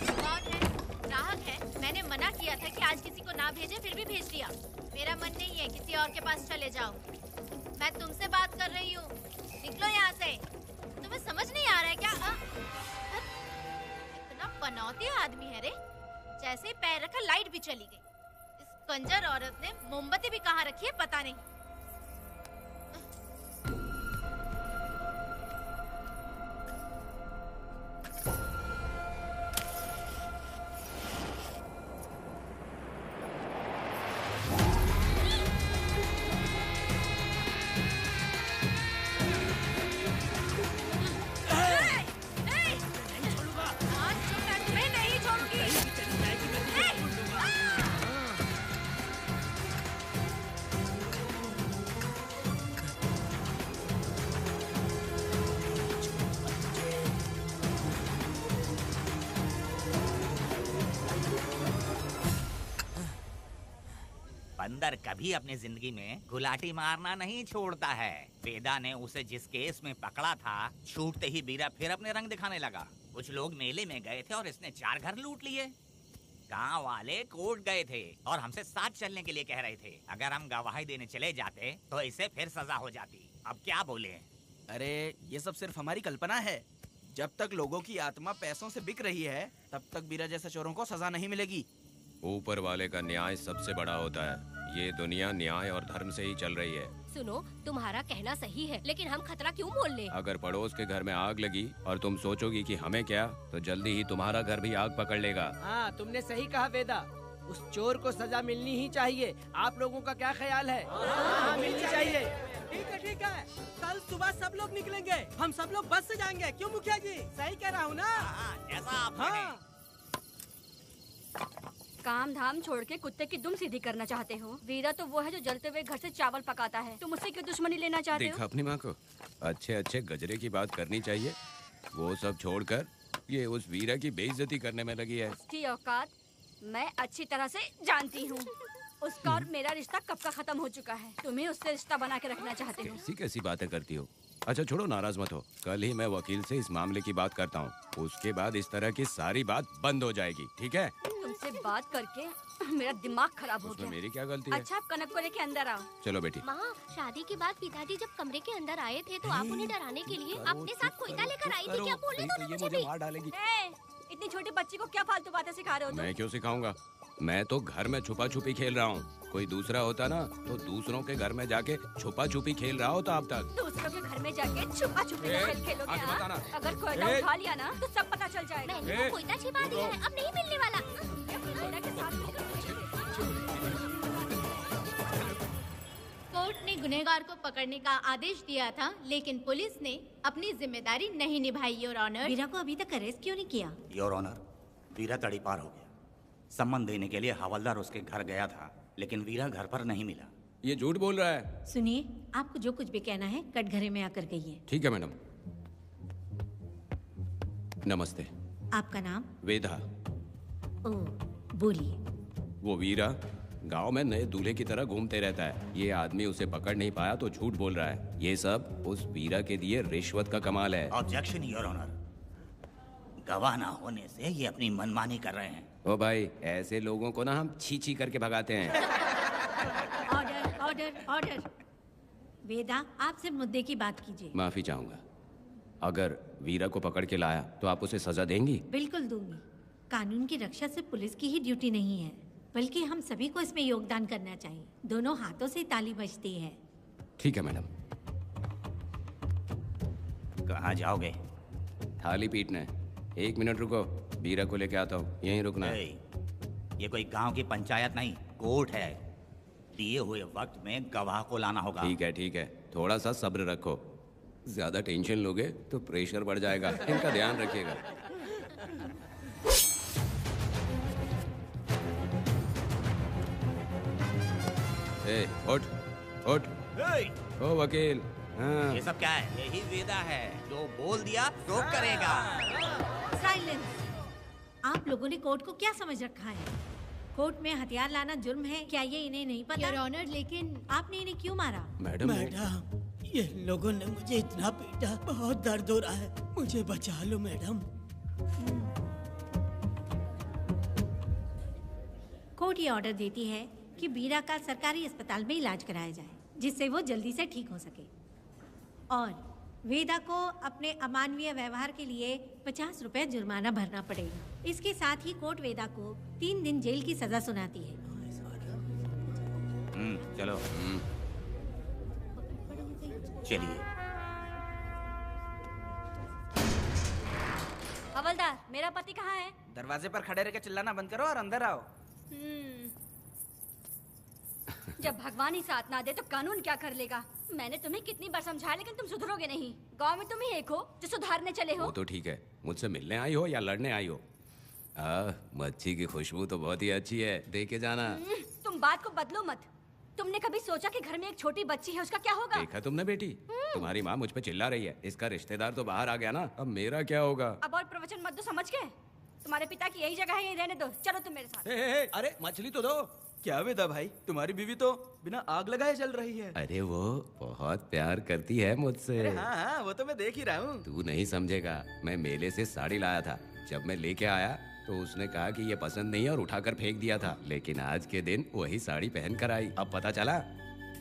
कौन है? ग्राहक है। मैंने मना किया था कि आज किसी को ना भेजे, फिर भी भेज दिया। मेरा मन नहीं है, किसी और के पास चले जाओ। मैं तुमसे बात कर रही हूँ, निकलो यहाँ से। तुम्हें समझ नहीं आ रहा है क्या? इतना पनौती आदमी है रे, जैसे ही पैर रखा लाइट भी चली गई। इस कंजर औरत ने मोमबत्ती भी कहाँ रखी है पता नहीं। बंदर कभी अपनी जिंदगी में गुलाटी मारना नहीं छोड़ता है। वेदा ने उसे जिस केस में पकड़ा था, छूटते ही बीरा फिर अपने रंग दिखाने लगा। कुछ लोग मेले में गए थे और इसने 4 घर लूट लिए। गांव वाले कोर्ट गए थे और हमसे साथ चलने के लिए कह रहे थे। अगर हम गवाही देने चले जाते तो इसे फिर सजा हो जाती। अब क्या बोले? अरे ये सब सिर्फ हमारी कल्पना है। जब तक लोगों की आत्मा पैसों से बिक रही है तब तक बीरा जैसे चोरों को सजा नहीं मिलेगी। ऊपर वाले का न्याय सबसे बड़ा होता है। ये दुनिया न्याय और धर्म से ही चल रही है। सुनो, तुम्हारा कहना सही है, लेकिन हम खतरा क्यों मोल ले? अगर पड़ोस के घर में आग लगी और तुम सोचोगी कि हमें क्या, तो जल्दी ही तुम्हारा घर भी आग पकड़ लेगा। हाँ, तुमने सही कहा वेदा। उस चोर को सजा मिलनी ही चाहिए। आप लोगों का क्या ख्याल है? हाँ, मिलनी चाहिए। ठीक है। कल सुबह सब लोग निकलेंगे। हम सब लोग बस से जाएंगे। क्यों मुखिया जी? सही कह रहा हूँ ना? जैसा आप कहें। काम धाम छोड़ के कुत्ते की दुम सीधी करना चाहते हो? वीरा तो वो है जो जलते हुए घर से चावल पकाता है। तुम उससे क्यों दुश्मनी लेना चाहते हो? देखा अपनी माँ को, अच्छे अच्छे गजरे की बात करनी चाहिए। वो सब छोड़कर ये उस वीरा की बेइज्जती करने में लगी है। उसकी औकात मैं अच्छी तरह से जानती हूँ। उसका और मेरा रिश्ता कब का खत्म हो चुका है। तुम्हें उससे रिश्ता बना के रखना चाहते हो। कैसी कैसी बातें करती हो। अच्छा छोड़ो, नाराज मत हो। कल ही मैं वकील से इस मामले की बात करता हूँ। उसके बाद इस तरह की सारी बात बंद हो जाएगी, ठीक है? तुमसे बात करके मेरा दिमाग खराब हो गया। मेरी क्या गलती है? अच्छा, आप कनक को लेके अंदर आओ। चलो बेटी। माँ, शादी के बाद पिताजी जब कमरे के अंदर आए थे तो आप उन्हें डराने के लिए अपने साथ कोयता लेकर आई थी। क्या बोले तो मुझे भी? मार डालेगी। इतनी छोटी बच्ची को क्या फालतू बातें सिखा रहे हो तुम? मैं क्यों सिखाऊंगा? मैं तो घर में छुपा छुपी खेल रहा हूँ। कोई दूसरा होता ना तो दूसरों के घर में जाके छुपा छुपी खेल रहा होता अब तक। दूसरों के घर में जाके छुपा छुपी खेल खेलोगे? हाँ? अगर कोयला उठा लिया ना तो सब पता चल जाएगा। मैंने तो कोयता छिपा दिया है, अब नहीं मिलने वाला। कोयला के साथ कोर्ट ने गुनहगार को पकड़ने का आदेश दिया था, लेकिन पुलिस ने अपनी जिम्मेदारी नहीं निभाई। योर ऑनर, वीरा को अभी तक अरेस्ट क्यों नहीं किया? योर ऑनर, वीरा तड़ीपार हो गया। सम्मान देने के लिए हवलदार उसके घर गया था, लेकिन वीरा घर पर नहीं मिला। ये झूठ बोल रहा है। सुनिए, आपको जो कुछ भी कहना है कटघरे में आकर कहिए। ठीक है मैडम। नमस्ते। आपका नाम? वेदा। ओह, बोलिए। वो वीरा गांव में नए दूल्हे की तरह घूमते रहता है। ये आदमी उसे पकड़ नहीं पाया तो झूठ बोल रहा है। ये सब उस वीरा के दिए रिश्वत का कमाल है। Objection your honour. गवाह ना होने से ये अपनी मनमानी कर रहे हैं। ओ भाई, ऐसे लोगों को ना हम छी छी करके भगाते हैं। Order order order. वेदा, आप सिर्फ मुद्दे की बात कीजिए। माफी चाहूंगा। अगर वीरा को पकड़ के लाया तो आप उसे सजा देंगी? बिल्कुल दूंगी। कानून की रक्षा सिर्फ पुलिस की ही ड्यूटी नहीं है, बल्कि हम सभी को इसमें योगदान करना चाहिए। दोनों हाथों से ताली बजती है। ठीक है मैडम। कहाँ जाओगे? थाली पीटने। 1 मिनट रुको, वीरा को लेके आता हूँ। यहीं रुकना है। ये कोई गांव की पंचायत नहीं, कोर्ट है। दिए हुए वक्त में गवाह को लाना होगा। ठीक है। थोड़ा सा सब्र रखो। ज्यादा टेंशन लोगे तो प्रेशर बढ़ जाएगा। इनका ध्यान रखिएगा। उठ। ओ वकील। हाँ। ये सब क्या है? यही वेदा है, जो बोल दिया तो करेगा। साइलेंस। आप लोगों ने कोर्ट को क्या समझ रखा है? कोर्ट में हथियार लाना जुर्म है, क्या ये इन्हें नहीं पता? योर ऑनर, लेकिन आपने इन्हें क्यों मारा? मैडम, ये लोगों ने मुझे इतना पीटा, बहुत दर्द हो रहा है। मुझे बचा लो मैडम। कोर्ट ये ऑर्डर देती है कि वीरा का सरकारी अस्पताल में इलाज कराया जाए, जिससे वो जल्दी से ठीक हो सके। और वेदा को अपने अमानवीय व्यवहार के लिए 50 रुपए जुर्माना भरना पड़ेगा। इसके साथ ही कोर्ट वेदा को 3 दिन जेल की सजा सुनाती है। चलो। चलिए। हवलदार, मेरा पति कहाँ है? दरवाजे पर खड़े रह के चिल्लाना बंद करो और अंदर आओ। जब भगवान ही साथ ना दे तो कानून क्या कर लेगा? मैंने तुम्हें कितनी बार समझाया, लेकिन तुम सुधरोगे नहीं। गांव में तुम ही एक हो जो सुधारने चले हो। वो तो ठीक है। मुझसे मिलने आई हो या लड़ने आई हो? मच्छी की खुशबू तो बहुत ही अच्छी है, दे के जाना। तुम बात को बदलो मत। तुमने कभी सोचा कि घर में एक छोटी बच्ची है, उसका क्या होगा? देखा तुमने बेटी, तुम्हारी माँ मुझ पे चिल्ला रही है। इसका रिश्तेदार तो बाहर आ गया ना, अब मेरा क्या होगा? अब और प्रवचन मत दो, समझ गए? तुम्हारे पिता की यही जगह है, यही रहने दो। चलो तुम मेरे साथ। अरे मछली तो दो। क्या वेदा भाई, तुम्हारी बीवी तो बिना आग लगाए जल रही है। अरे वो बहुत प्यार करती है मुझसे। अरे हाँ, वो तो मैं देख ही रहा हूँ। तू नहीं समझेगा। मैं मेले से साड़ी लाया था। जब मैं लेके आया तो उसने कहा कि ये पसंद नहीं है और उठाकर फेंक दिया था, लेकिन आज के दिन वही साड़ी पहन कर आई। अब पता चला।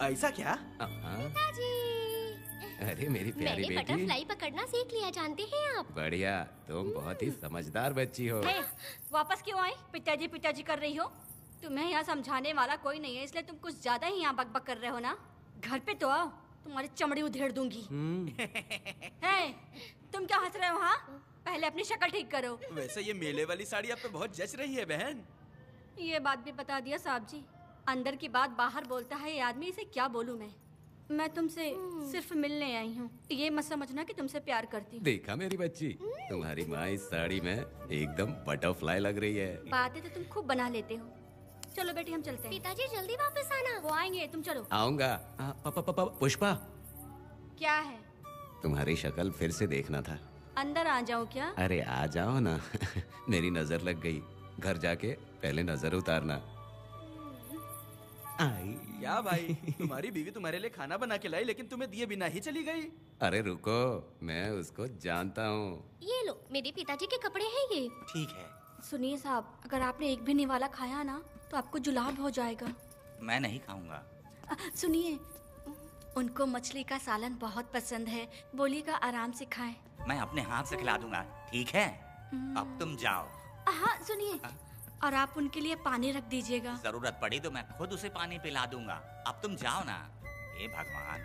ऐसा क्या? पिताजी, अरे मेरी प्यारी मैंने बेटी, बटरफ्लाई पकड़ना सीख लिया, जानते हैं आप? बढ़िया, तुम बहुत ही समझदार बच्ची हो। हे, वापस क्यों आए? पिताजी पिताजी कर रही हो? तुम्हें यहाँ समझाने वाला कोई नहीं है, इसलिए तुम कुछ ज्यादा ही यहाँ बकबक कर रहे हो ना। घर पे तो आओ, तुम्हारी चमड़ी उधेड़ दूंगी। हे, तुम क्या हंस रहे हो? हाँ, पहले अपनी शक्ल ठीक करो। वैसे ये मेले वाली साड़ी आप पे बहुत जच रही है बहन। ये बात भी बता दिया साहब जी, अंदर की बात बाहर बोलता है ये आदमी, इसे क्या बोलूं मैं तुमसे सिर्फ मिलने आई हूँ, ये मत समझना कि तुमसे प्यार करती हूँ। देखा मेरी बच्ची, तुम्हारी माँ इस साड़ी में एकदम बटरफ्लाई लग रही है। बातें तो तुम खूब बना लेते हो। चलो बेटी हम चलते हैं। पिताजी जल्दी वापस आना। वो आएंगे, तुम चलो। आऊंगा। पुष्पा, क्या है? तुम्हारी शक्ल फिर से देखना था। अंदर आ जाऊँ क्या? अरे आ जाओ ना। मेरी नजर लग गई, घर जाके पहले नजर उतारना। क्या भाई, तुम्हारी बीवी तुम्हारे लिए खाना बना के लाई, लेकिन तुम्हें दिए बिना ही चली गई। अरे रुको, मैं उसको जानता हूँ। ये लो, मेरे पिताजी के कपड़े हैं ये। ठीक है। सुनिए साहब, अगर आपने एक भी निवाला खाया ना तो आपको जुलाब हो जाएगा। मैं नहीं खाऊंगा। सुनिए, उनको मछली का सालन बहुत पसंद है, बोलिएगा आराम से खाएं। मैं अपने हाथ से खिला दूंगा, ठीक है? अब तुम जाओ। हाँ सुनिए, और आप उनके लिए पानी रख दीजिएगा। जरूरत पड़ी तो मैं खुद उसे पानी पिला दूंगा। अब तुम जाओ ना। हे भगवान।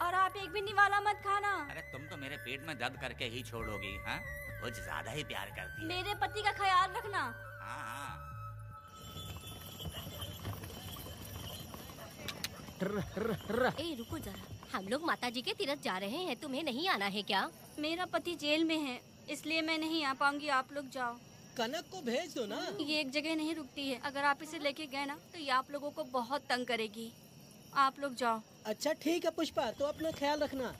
और आप एक भी निवाला मत खाना। अरे तुम तो मेरे पेट में दर्द करके ही छोड़ोगी, हाँ? कुछ ज्यादा ही प्यार करती है। मेरे पति का ख्याल रखना। हाँ। ए रुको जरा, हम लोग माताजी के तीरथ जा रहे हैं, तुम्हें नहीं आना है क्या? मेरा पति जेल में है, इसलिए मैं नहीं आ पाऊंगी, आप लोग जाओ। कनक को भेज दो ना। ये एक जगह नहीं रुकती है, अगर आप इसे लेके गए ना तो ये आप लोगों को बहुत तंग करेगी। आप लोग जाओ। अच्छा ठीक है पुष्पा, तो अपना ख्याल रखना।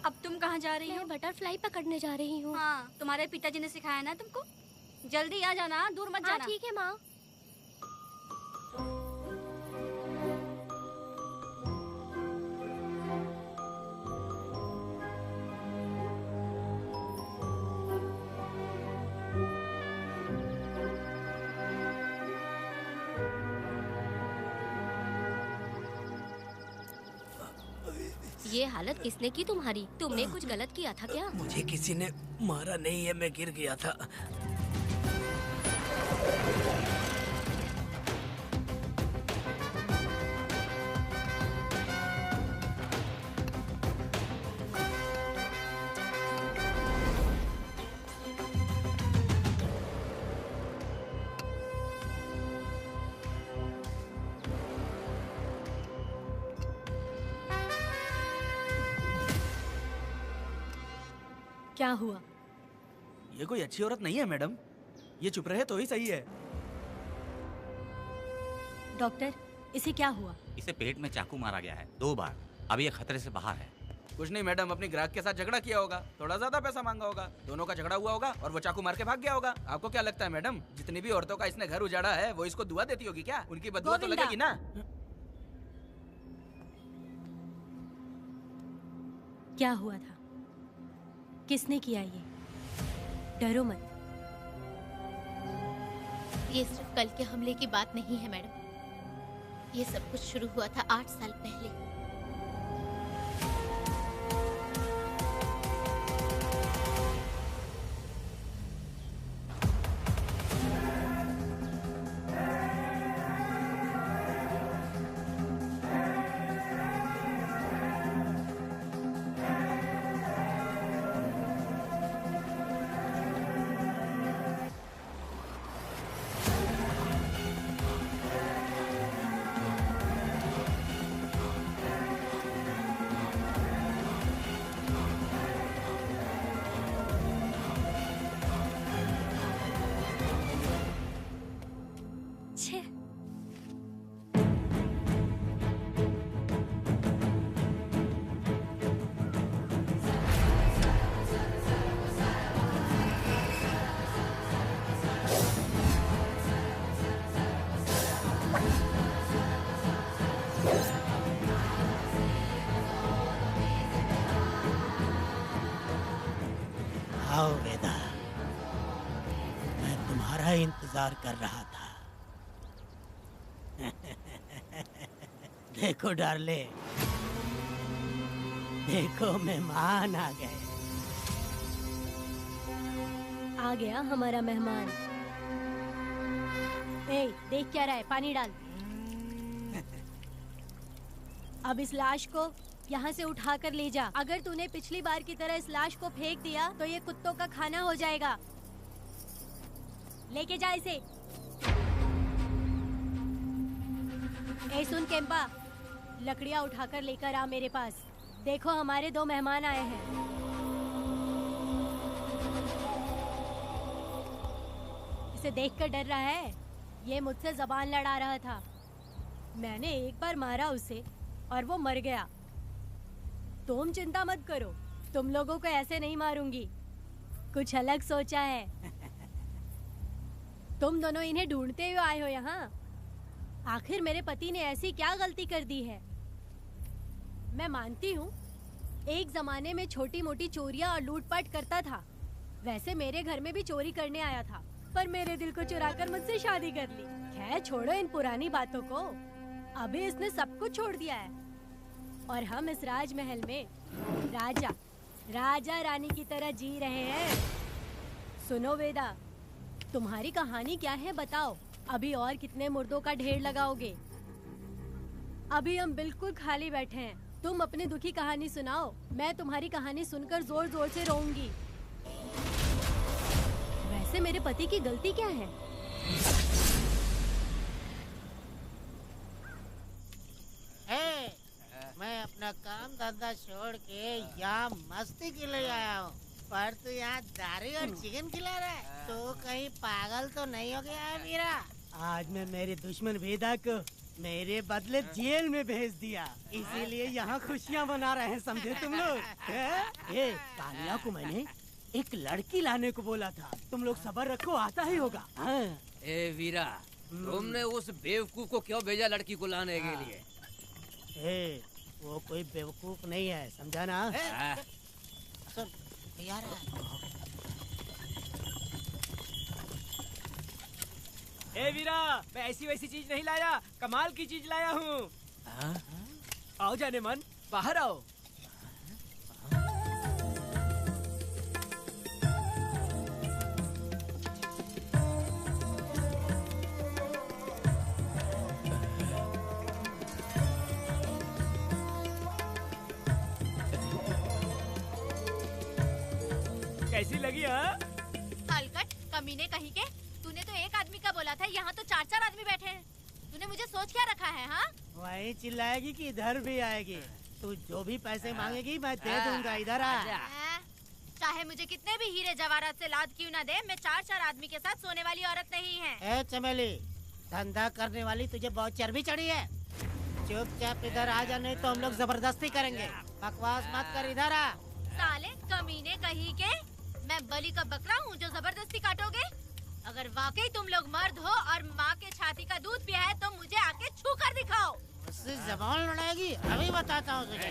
अब तुम कहाँ जा रही हो? मैं बटरफ्लाई पकड़ने जा रही हूँ। हाँ, तुम्हारे पिताजी ने सिखाया ना तुमको। जल्दी आ जाना, दूर मत जाना। ठीक है माँ। ये हालत किसने की तुम्हारी? तुमने कुछ गलत किया था क्या? मुझे किसी ने मारा नहीं है, मैं गिर गया था। क्या हुआ? ये कोई अच्छी औरत नहीं है मैडम, ये चुप रहे तो ही सही है। डॉक्टर, इसे क्या हुआ? इसे पेट में चाकू मारा गया है 2 बार। अब ये खतरे से बाहर है। कुछ नहीं मैडम, अपने ग्राहक के साथ झगड़ा किया होगा, थोड़ा ज्यादा पैसा मांगा होगा, दोनों का झगड़ा हुआ होगा और वो चाकू मार के भाग गया होगा। आपको क्या लगता है मैडम, जितनी भी औरतों का इसने घर उजाड़ा है वो इसको दुआ देती होगी क्या? उनकी बदुआ तो लगेगी ना। क्या हुआ था? किसने किया ये? डरो मत। ये सिर्फ कल के हमले की बात नहीं है मैडम, ये सब कुछ शुरू हुआ था 8 साल पहले। आओ वेदा, मैं तुम्हारा इंतजार कर रहा था। देखो डार्ले, देखो मेहमान आ गए। आ गया हमारा मेहमान। ए, देख क्या रहा है, पानी डाल। अब इस लाश को यहाँ से उठाकर ले जा। अगर तूने पिछली बार की तरह इस लाश को फेंक दिया तो ये कुत्तों का खाना हो जाएगा। लेके जा इसे। ए सुन केम्पा, लकड़ियाँ उठाकर लेकर आ मेरे पास। देखो हमारे 2 मेहमान आए हैं। इसे देखकर डर रहा है? ये मुझसे जबान लड़ा रहा था। मैंने एक बार मारा उसे और वो मर गया। तुम चिंता मत करो, तुम लोगों को ऐसे नहीं मारूंगी। कुछ अलग सोचा है। तुम दोनों इन्हें ढूंढते हुए आए हो यहाँ। आखिर मेरे पति ने ऐसी क्या गलती कर दी है? मैं मानती हूँ एक जमाने में छोटी मोटी चोरियाँ और लूटपाट करता था। वैसे मेरे घर में भी चोरी करने आया था, पर मेरे दिल को चुराकर मुझसे शादी कर ली। खैर छोड़ो इन पुरानी बातों को। अभी इसने सब कुछ छोड़ दिया है और हम इस राजमहल में राजा रानी की तरह जी रहे हैं। सुनो वेदा, तुम्हारी कहानी क्या है बताओ। अभी और कितने मुर्दों का ढेर लगाओगे? अभी हम बिल्कुल खाली बैठे हैं। तुम अपनी दुखी कहानी सुनाओ। मैं तुम्हारी कहानी सुनकर जोर जोर से रोऊंगी। वैसे मेरे पति की गलती क्या है? मैं अपना काम धंधा छोड़ के यहाँ मस्ती के लिए आया हूँ, पर तू यहाँ दारू और चिकन खिला रहा है। तो कहीं पागल तो नहीं हो गया है वीरा? आज मैं मेरे दुश्मन वेदा को मेरे बदले जेल में भेज दिया, इसीलिए यहाँ खुशियाँ मना रहे हैं, समझे तुम लोग? कालिया को मैंने एक लड़की लाने को बोला था। तुम लोग सब्र रखो, आता ही होगा। ए वीरा, तुमने उस बेवकूफ को क्यों भेजा लड़की को लाने के लिए? वो कोई बेवकूफ नहीं है, समझा ना? सुन यार, ए वीरा, मैं ऐसी वैसी चीज नहीं लाया, कमाल की चीज लाया हूँ। आओ जाने मन, बाहर आओ। कैसी लगी? अलकट कमीने कहीं के, तूने तो एक आदमी का बोला था, यहाँ तो 4-4 आदमी बैठे हैं। तूने मुझे सोच क्या रखा है? हाँ, वही चिल्लाएगी कि इधर भी आएगी? तू जो भी पैसे मांगेगी मैं दे दूंगा, इधर आ। चाहे मुझे कितने भी हीरे जवाहरात से लाद क्यों ना दे, मैं 4-4 आदमी के साथ सोने वाली औरत नहीं है। ए चमेली, धंधा करने वाली तुझे बहुत चर्बी चढ़ी है। चुपचाप इधर आ जा, नहीं तो हम लोग जबरदस्ती करेंगे। बकवास मत कर, इधर आ। साले कमीने कहीं के, मैं बलि का बकरा हूँ जो जबरदस्ती काटोगे? अगर वाकई तुम लोग मर्द हो और माँ के छाती का दूध पिया है तो मुझे आके छू कर दिखाओ। उससे जबान लड़ाएगी, अभी बताता हूँ तुझे।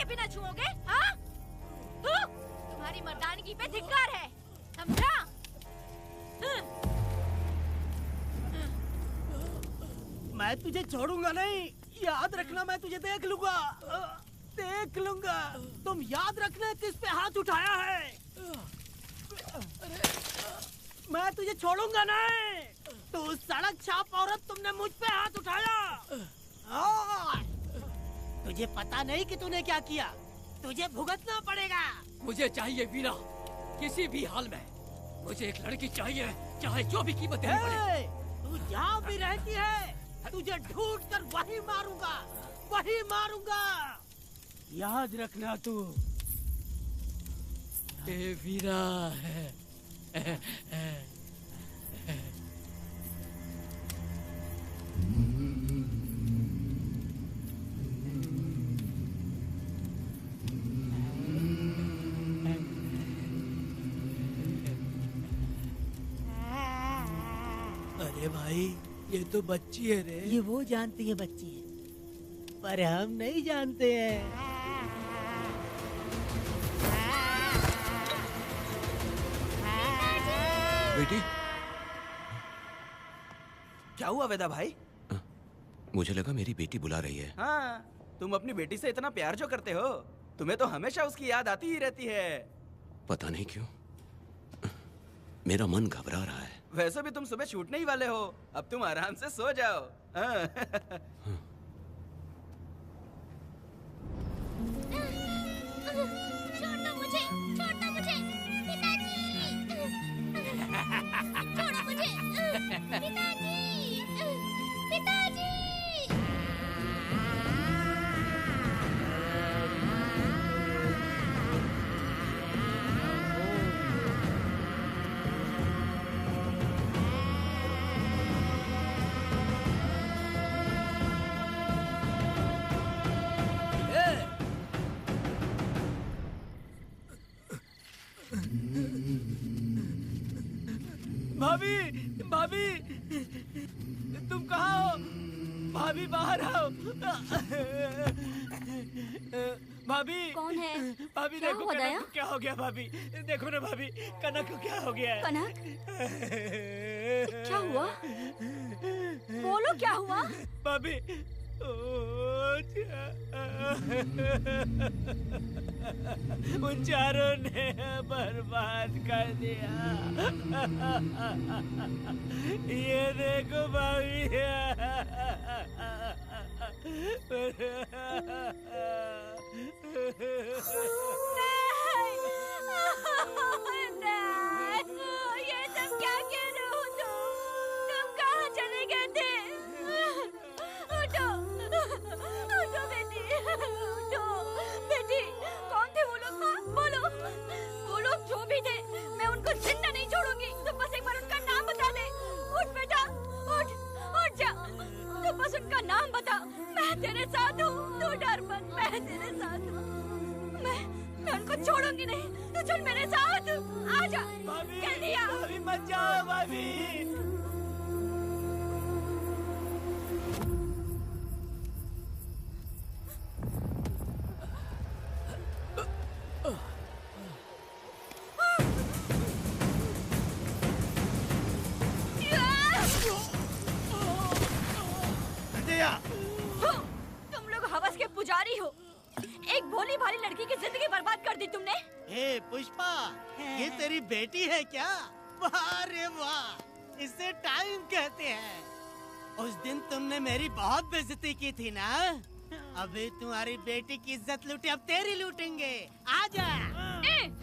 भी ना छुओगे? हाँ? तुम्हारी मर्दानगी पे धिक्कार है, समझा? मैं तुझे छोड़ूंगा नहीं, याद रखना। मैं तुझे देख लूंगा, देख लूंगा। तुम याद रखना किस पे हाथ उठाया है। मैं तुझे छोड़ूंगा नहीं। तू सड़क छाप औरत, तुमने मुझ पे हाथ उठाया। तुझे पता नहीं कि तूने क्या किया। तुझे भुगतना पड़ेगा। मुझे चाहिए वीणा, किसी भी हाल में। मुझे एक लड़की चाहिए, चाहे जो भी कीमत देनी पड़े। तू जहाँ भी रहती है, तुझे ढूंढ कर वही मारूंगा, वही मारूंगा। याद रखना तू। ए वीरा है। अरे भाई, ये तो बच्ची है रे। ये वो जानती है बच्ची है, पर हम नहीं जानते हैं। बेटी, क्या हुआ वेदा भाई? मुझे लगा मेरी बेटी बुला रही है। हाँ, तुम अपनी बेटी से इतना प्यार जो करते हो, तुम्हें तो हमेशा उसकी याद आती ही रहती है। पता नहीं क्यों मेरा मन घबरा रहा है। वैसे भी तुम सुबह छूटने ही वाले हो, अब तुम आराम से सो जाओ। हाँ। छोड़ो मुझे, छोड़ो मुझे, पिताजी। छोड़ो मुझे, पिताजी, पिताजी। भाभी, भाभी, तुम कहाँ हो? भाभी बाहर आओ। भाभी। कौन है? भाभी क्या देखो हुआ कनक दया? को क्या हो गया। भाभी देखो ना, भाभी कनक को क्या हो गया है। कनक? क्या हुआ? बोलो क्या हुआ? भाभी, उन चारों ने बर्बाद कर दिया। ये देखो भाभी। ये सब क्या कह रहे हो तुम कहाँ चले गए थे? उठो, उठो बेटी, उठो। बेटी, कौन थे वो लोग? बोलो, वो लोग जो भी थे, मैं उनको जिंदा नहीं छोड़ूंगी। तुम बस एक बार उनका नाम बता दे। उठ बेटा, उठ, उठ जा। तुम बस उनका नाम बता, मैं तेरे साथ हूँ। तू डर मत, मैं तेरे साथ हूँ। मैं उनको छोड़ूंगी नहीं। तू चल मेरे साथ, आजा। जल्दी आ। भाभी मत जाओ भाभी। तुम लोग हवस के पुजारी हो। एक भोली भाली लड़की की जिंदगी बर्बाद कर दी तुमने। हे पुष्पा, ये तेरी बेटी है क्या? वाह रे वाह, इसे टाइम कहते हैं। उस दिन तुमने मेरी बहुत बेइज्जती की थी ना। अभी तुम्हारी बेटी की इज्जत लूटी, अब तेरी लूटेंगे। आजा।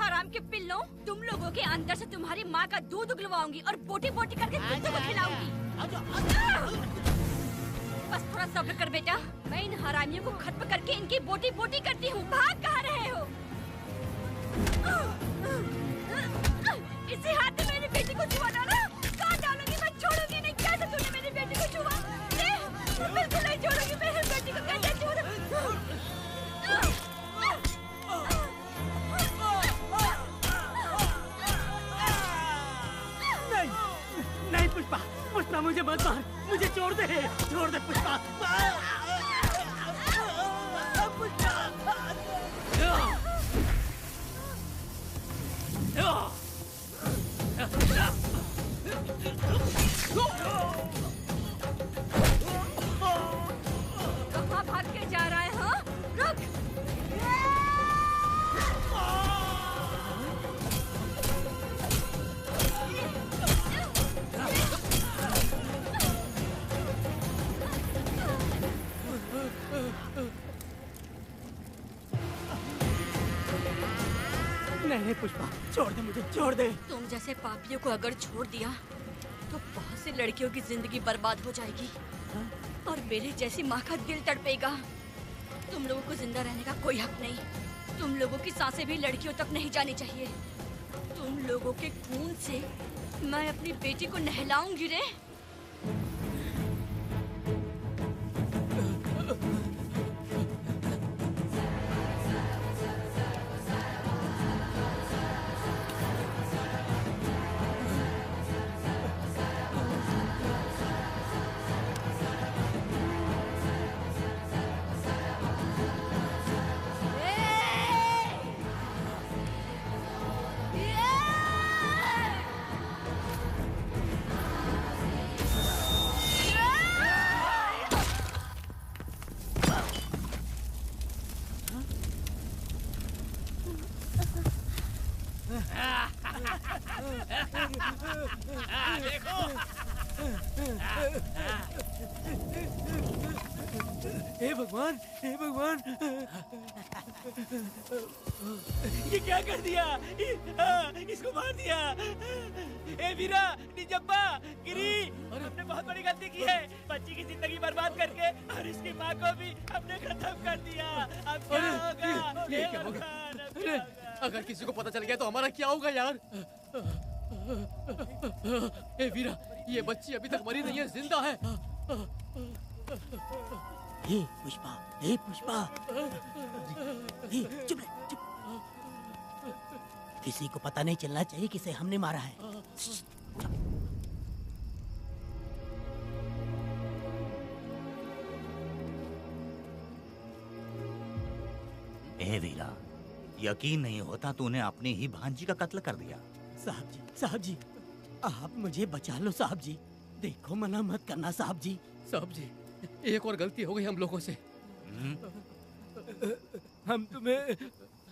हराम के पिल्लों, तुम लोगों के अंदर से तुम्हारी माँ का दूध उगलवाऊंगी और बोटी बोटी करके कुत्तों को खिलाऊंगी। बस थोड़ा सब्र कर बेटा, मैं इन हरामियों को खत्म करके इनकी बोटी बोटी करती हूँ। भाग कहाँ रहे हो? इसी हाथ में मेरी बेटी को छुआ डाला। काट डालूंगी, मैं छोड़ूंगी नहीं। कैसे तूने मेरी बेटी को छुआ? बिल्कुल नहीं छोड़ूंगी मेरी बेटी को। कैसे छोड़? नहीं पुष्पा, पुष्पा मुझे मत मार, मुझे छोड़ दे, छोड़ दे पुष्पा। पुष्पा नहीं पुष्पा, छोड़ दे मुझे, छोड़ दे। तुम जैसे पापियों को अगर छोड़ दिया तो बहुत सी लड़कियों की जिंदगी बर्बाद हो जाएगी और मेरे जैसी माँ का दिल तड़पेगा। तुम लोगों को जिंदा रहने का कोई हक नहीं। तुम लोगों की सांसें भी लड़कियों तक नहीं जानी चाहिए। तुम लोगों के खून से मैं अपनी बेटी को नहलाऊंगी रे। हे भगवान, हे भगवान, ये क्या कर दिया? इसको मार दिया। ए वीरा, निजब्बा, गिरी, हमने बहुत बड़ी गलती की है। बच्ची की जिंदगी बर्बाद करके और इसकी माँ को भी हमने खत्म कर दिया। अब क्या होगा? ये क्या होगा? अरे, अगर किसी को पता चल गया तो हमारा क्या होगा यार? ए वीरा, ये बच्ची अभी तक मरी नहीं है, जिंदा है। हे पुष्पा, हे पुष्पा, चुप रह, चुप। किसी को पता नहीं चलना चाहिए किसे हमने मारा है। ए वीरा, यकीन नहीं होता तूने अपनी ही भांजी का कत्ल कर दिया। साहब जी, आप मुझे बचा लो साहब जी। देखो मना मत करना साहब जी। साहब जी, एक और गलती हो गई हम लोगों से। हम तुम्हें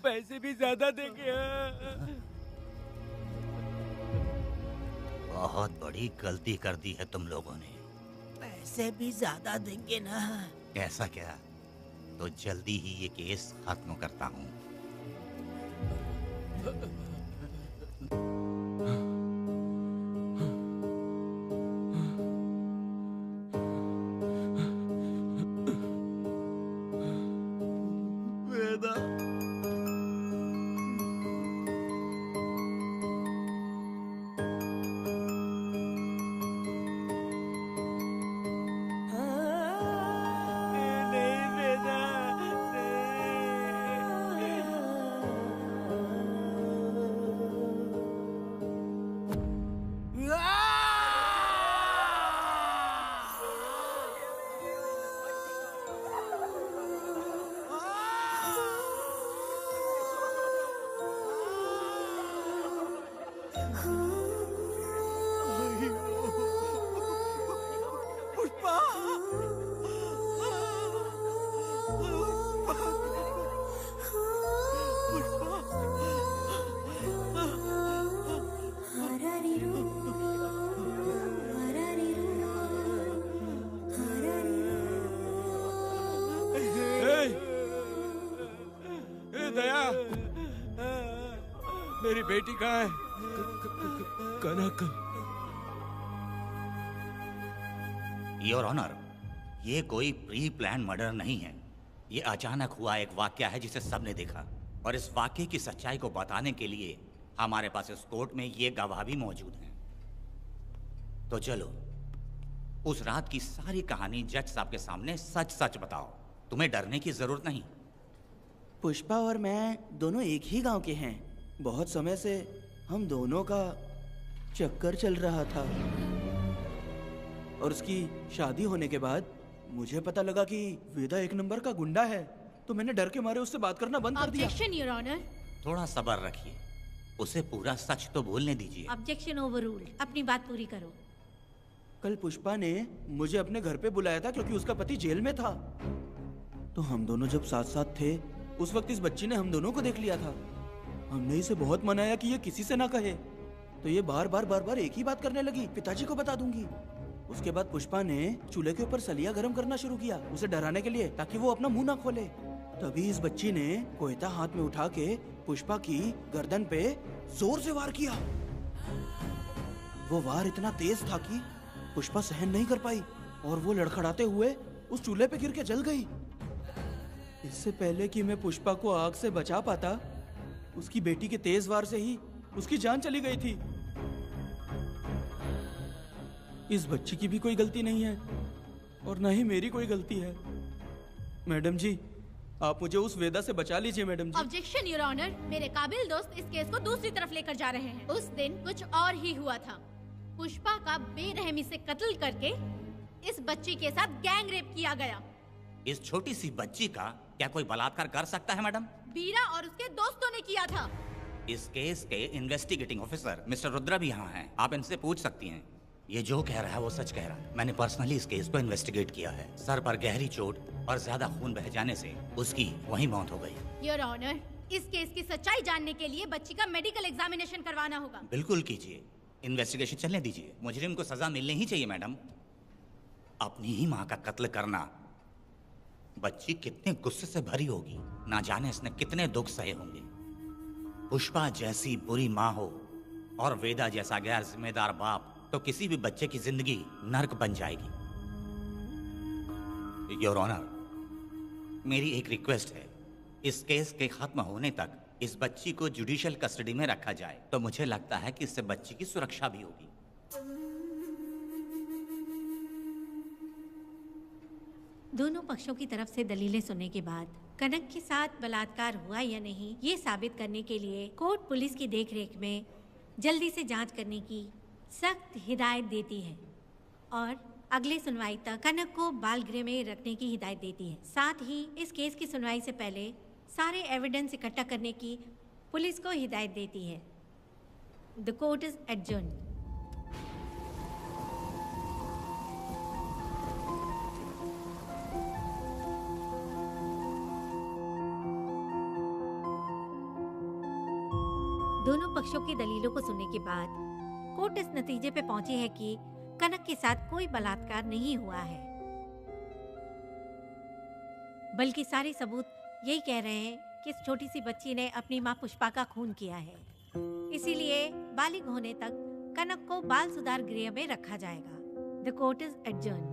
पैसे भी ज्यादा देंगे। बहुत बड़ी गलती कर दी है तुम लोगों ने। पैसे भी ज्यादा देंगे ना? ऐसा क्या? तो जल्दी ही ये केस खत्म करता हूँ। मेरी बेटी कहाँ है? कनक। योर ऑनर, ये कोई प्री प्लान मर्डर नहीं है। ये अचानक हुआ एक वाकया है जिसे सबने देखा, और इस वाकये की सच्चाई को बताने के लिए हमारे पास इस कोर्ट में ये गवाह भी मौजूद हैं। तो चलो उस रात की सारी कहानी जज साहब के सामने सच सच बताओ। तुम्हें डरने की जरूरत नहीं। पुष्पा और मैं दोनों एक ही गांव के हैं। बहुत समय से हम दोनों का चक्कर चल रहा था, और उसकी शादी होने के बाद मुझे पता लगा कि वेदा एक नंबर का गुंडा है, तो मैंने डर के मारे उससे बात करना बंद कर दिया। Objection your honour. थोड़ा सब्र रखिए, उसे पूरा सच तो बोलने दीजिए। Objection overruled. अपनी बात पूरी करो। कल पुष्पा ने मुझे अपने घर पे बुलाया था क्योंकि उसका पति जेल में था। तो हम दोनों जब साथ साथ थे उस वक्त इस बच्ची ने हम दोनों को देख लिया था। हमने इसे बहुत मनाया कि ये किसी से ना कहे, तो ये बार बार एक ही बात करने लगी, पिताजी को बता दूंगी। उसके बाद पुष्पा ने चूल्हे के ऊपर सलिया गर्म करना शुरू किया उसे डराने के लिए, ताकि वो अपना मुंह ना खोले। तभी इस बच्ची ने कोयता हाथ में उठा के पुष्पा की गर्दन पे जोर से वार किया। वो वार इतना तेज था कि पुष्पा सहन नहीं कर पाई और वो लड़खड़ाते हुए उस चूल्हे पे गिर के जल गई। इससे पहले कि मैं पुष्पा को आग से बचा पाता, उसकी बेटी के तेज वार से ही उसकी जान चली गई थी। इस बच्ची की भी कोई गलती नहीं है और न ही मेरी कोई गलती है। मैडम जी, आप मुझे उस वेदा से बचा लीजिए madam ji. Objection your honour, मेरे काबिल दोस्त इस केस को दूसरी तरफ लेकर जा रहे हैं। उस दिन कुछ और ही हुआ था। पुष्पा का बेरहमी से कत्ल करके इस बच्ची के साथ गैंग रेप किया गया। इस छोटी सी बच्ची का क्या कोई बलात्कार कर सकता है मैडम? बीरा और उसके दोस्तों ने किया था। इस केस के इन्वेस्टिगेटिंग ऑफिसर मिस्टर रुद्रा भी यहाँ हैं। आप इनसे पूछ सकती हैं। ये जो कह रहा है वो सच कह रहा है। मैंने पर्सनली इस केस को इन्वेस्टिगेट किया है। सर पर गहरी चोट और ज्यादा खून बह जाने से उसकी वहीं मौत हो गई। योर ऑनर, इस केस की सच्चाई जानने के लिए बच्ची का मेडिकल एग्जामिनेशन करवाना होगा। बिल्कुल कीजिए, इन्वेस्टिगेशन चलने दीजिए। मुजरिम को सजा मिलनी ही चाहिए मैडम। अपनी ही माँ का कत्ल करना, बच्ची कितने गुस्से से भरी होगी, ना जाने इसने कितने दुख सहे होंगे। पुष्पा जैसी बुरी माँ हो और वेदा जैसा गैर जिम्मेदार बाप, तो किसी भी बच्चे की जिंदगी नर्क बन जाएगी। योर ऑनर, मेरी एक रिक्वेस्ट है, इस केस के खत्म होने तक इस बच्ची को जुडिशियल कस्टडी में रखा जाए, तो मुझे लगता है कि इससे बच्ची की सुरक्षा भी होगी। दोनों पक्षों की तरफ से दलीलें सुनने के बाद कनक के साथ बलात्कार हुआ या नहीं, ये साबित करने के लिए कोर्ट पुलिस की देखरेख में जल्दी से जांच करने की सख्त हिदायत देती है और अगले सुनवाई तक कनक को बाल गृह में रखने की हिदायत देती है। साथ ही इस केस की सुनवाई से पहले सारे एविडेंस इकट्ठा करने की पुलिस को हिदायत देती है। The court is adjourned. दोनों पक्षों की दलीलों को सुनने के बाद कोर्ट इस नतीजे पे पहुंची है कि कनक के साथ कोई बलात्कार नहीं हुआ है, बल्कि सारे सबूत यही कह रहे हैं कि इस छोटी सी बच्ची ने अपनी मां पुष्पा का खून किया है। इसीलिए बालिग होने तक कनक को बाल सुधार गृह में रखा जाएगा। The court is adjourned.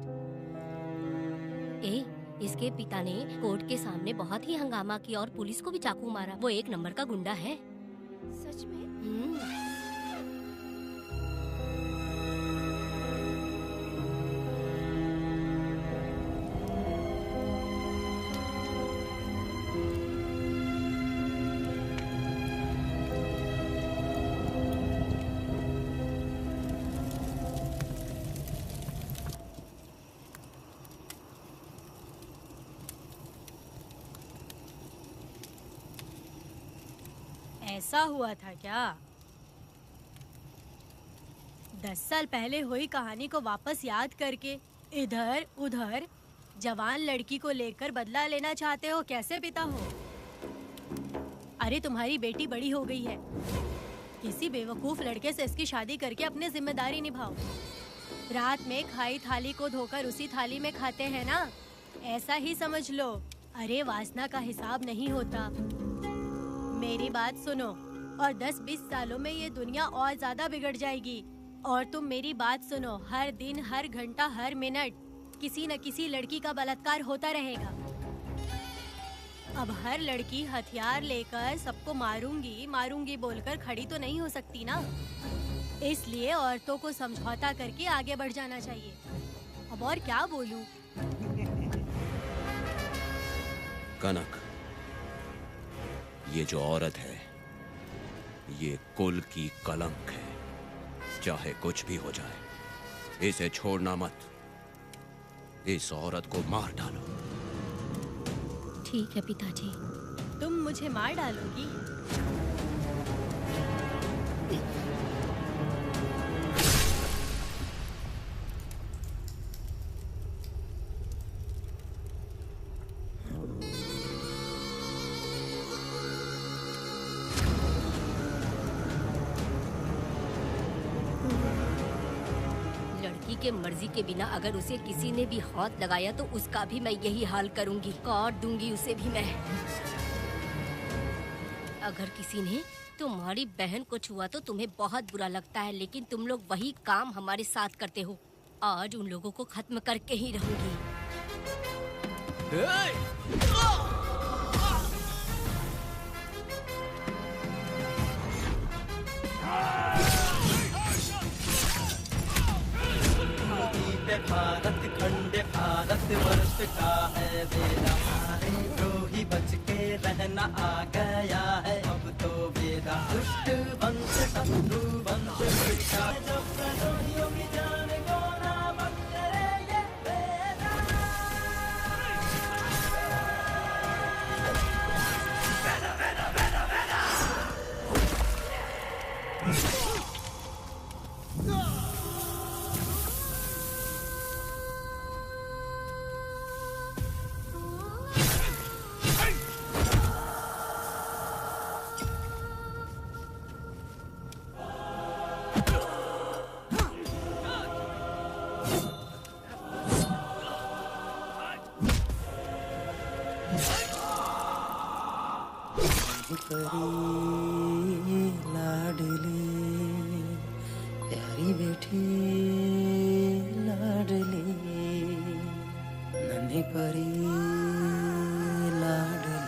इसके पिता ने कोर्ट के सामने बहुत ही हंगामा किया और पुलिस को भी चाकू मारा। वो एक नंबर का गुंडा है। सच में? ऐसा हुआ था क्या? 10 साल पहले हुई कहानी को वापस याद करके इधर उधर जवान लड़की को लेकर बदला लेना चाहते हो? कैसे पिता हो? अरे तुम्हारी बेटी बड़ी हो गई है, किसी बेवकूफ लड़के से इसकी शादी करके अपनी जिम्मेदारी निभाओ। रात में खाई थाली को धोकर उसी थाली में खाते हैं ना, ऐसा ही समझ लो। अरे वासना का हिसाब नहीं होता। मेरी बात सुनो, और 10-20 सालों में ये दुनिया और ज्यादा बिगड़ जाएगी। और तुम मेरी बात सुनो, हर दिन, हर घंटा, हर मिनट किसी न किसी लड़की का बलात्कार होता रहेगा। अब हर लड़की हथियार लेकर सबको मारूंगी मारूंगी बोलकर खड़ी तो नहीं हो सकती ना। इसलिए औरतों को समझौता करके आगे बढ़ जाना चाहिए। अब और क्या बोलूं? कनक, ये जो औरत है, ये कुल की कलंक है। चाहे कुछ भी हो जाए, इसे छोड़ना मत। इस औरत को मार डालो। ठीक है पिताजी। तुम मुझे मार डालोगी? के मर्जी के बिना अगर उसे किसी ने भी हाथ लगाया तो उसका भी मैं यही हाल करूंगी, काट दूंगी उसे भी मैं। अगर किसी ने तुम्हारी बहन को छुआ तो तुम्हें बहुत बुरा लगता है, लेकिन तुम लोग वही काम हमारे साथ करते हो। आज उन लोगों को खत्म करके ही रहूंगी। भारत खंड भारत वर्ष का है बेड़ा, सारे द्रोही बच के रहना आ गया है अब तो बेड़ा। दुष्ट वंश शत्रु वंश मिटा, जब द्रोहियों की जान को ना बंद करे ये बेड़ा। बेड़ा बेड़ा बेड़ा बेड़ा। परी लाडली प्यारी बेटी लाडली, नन्ही परी लाडली,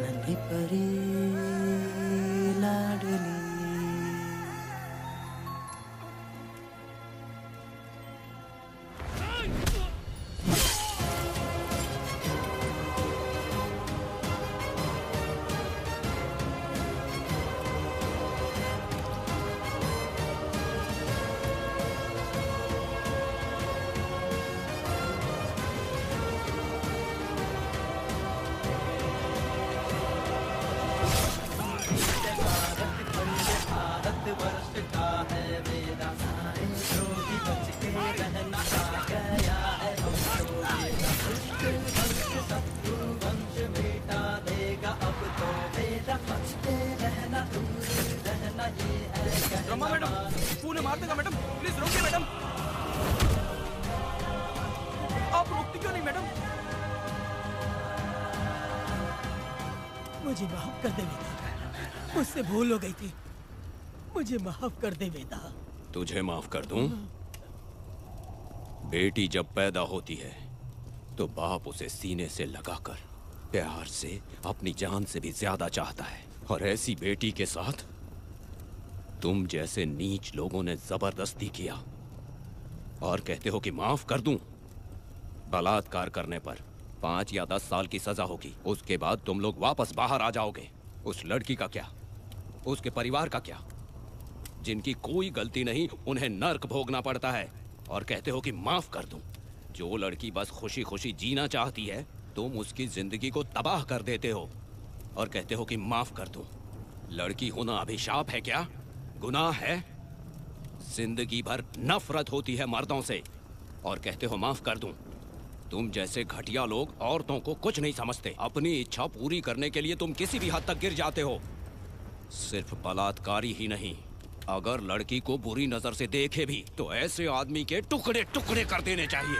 नन्ही परी लाडली। रमा मैडम, तूने मार देगा मैडम, प्लीज रोकिए मैडम। आप रोकती क्यों नहीं मैडम? मुझे माफ कर दे वेदा, मुझसे भूल हो गई थी, मुझे माफ कर दे वेदा। तुझे माफ कर दूं? बेटी जब पैदा होती है तो बाप उसे सीने से लगाकर प्यार से अपनी जान से भी ज्यादा चाहता है, और ऐसी बेटी के साथ तुम जैसे नीच लोगों ने जबरदस्ती किया और कहते हो कि माफ कर दूं। बलात्कार करने पर 5 या 10 साल की सजा होगी, उसके बाद तुम लोग वापस बाहर आ जाओगे। उस लड़की का क्या, उसके परिवार का क्या, जिनकी कोई गलती नहीं उन्हें नर्क भोगना पड़ता है, और कहते हो कि माफ कर दूं। जो लड़की बस खुशी खुशी जीना चाहती है तुम उसकी जिंदगी को तबाह कर देते हो और कहते हो कि माफ कर दूं। लड़की होना अभिशाप है क्या, गुनाह है? जिंदगी भर नफरत होती है मर्दों से और कहते हो माफ कर दूं। तुम जैसे घटिया लोग औरतों को कुछ नहीं समझते। अपनी इच्छा पूरी करने के लिए तुम किसी भी हद तक गिर जाते हो। सिर्फ बलात्कारी ही नहीं, अगर लड़की को बुरी नजर से देखे भी तो ऐसे आदमी के टुकड़े टुकड़े कर देने चाहिए।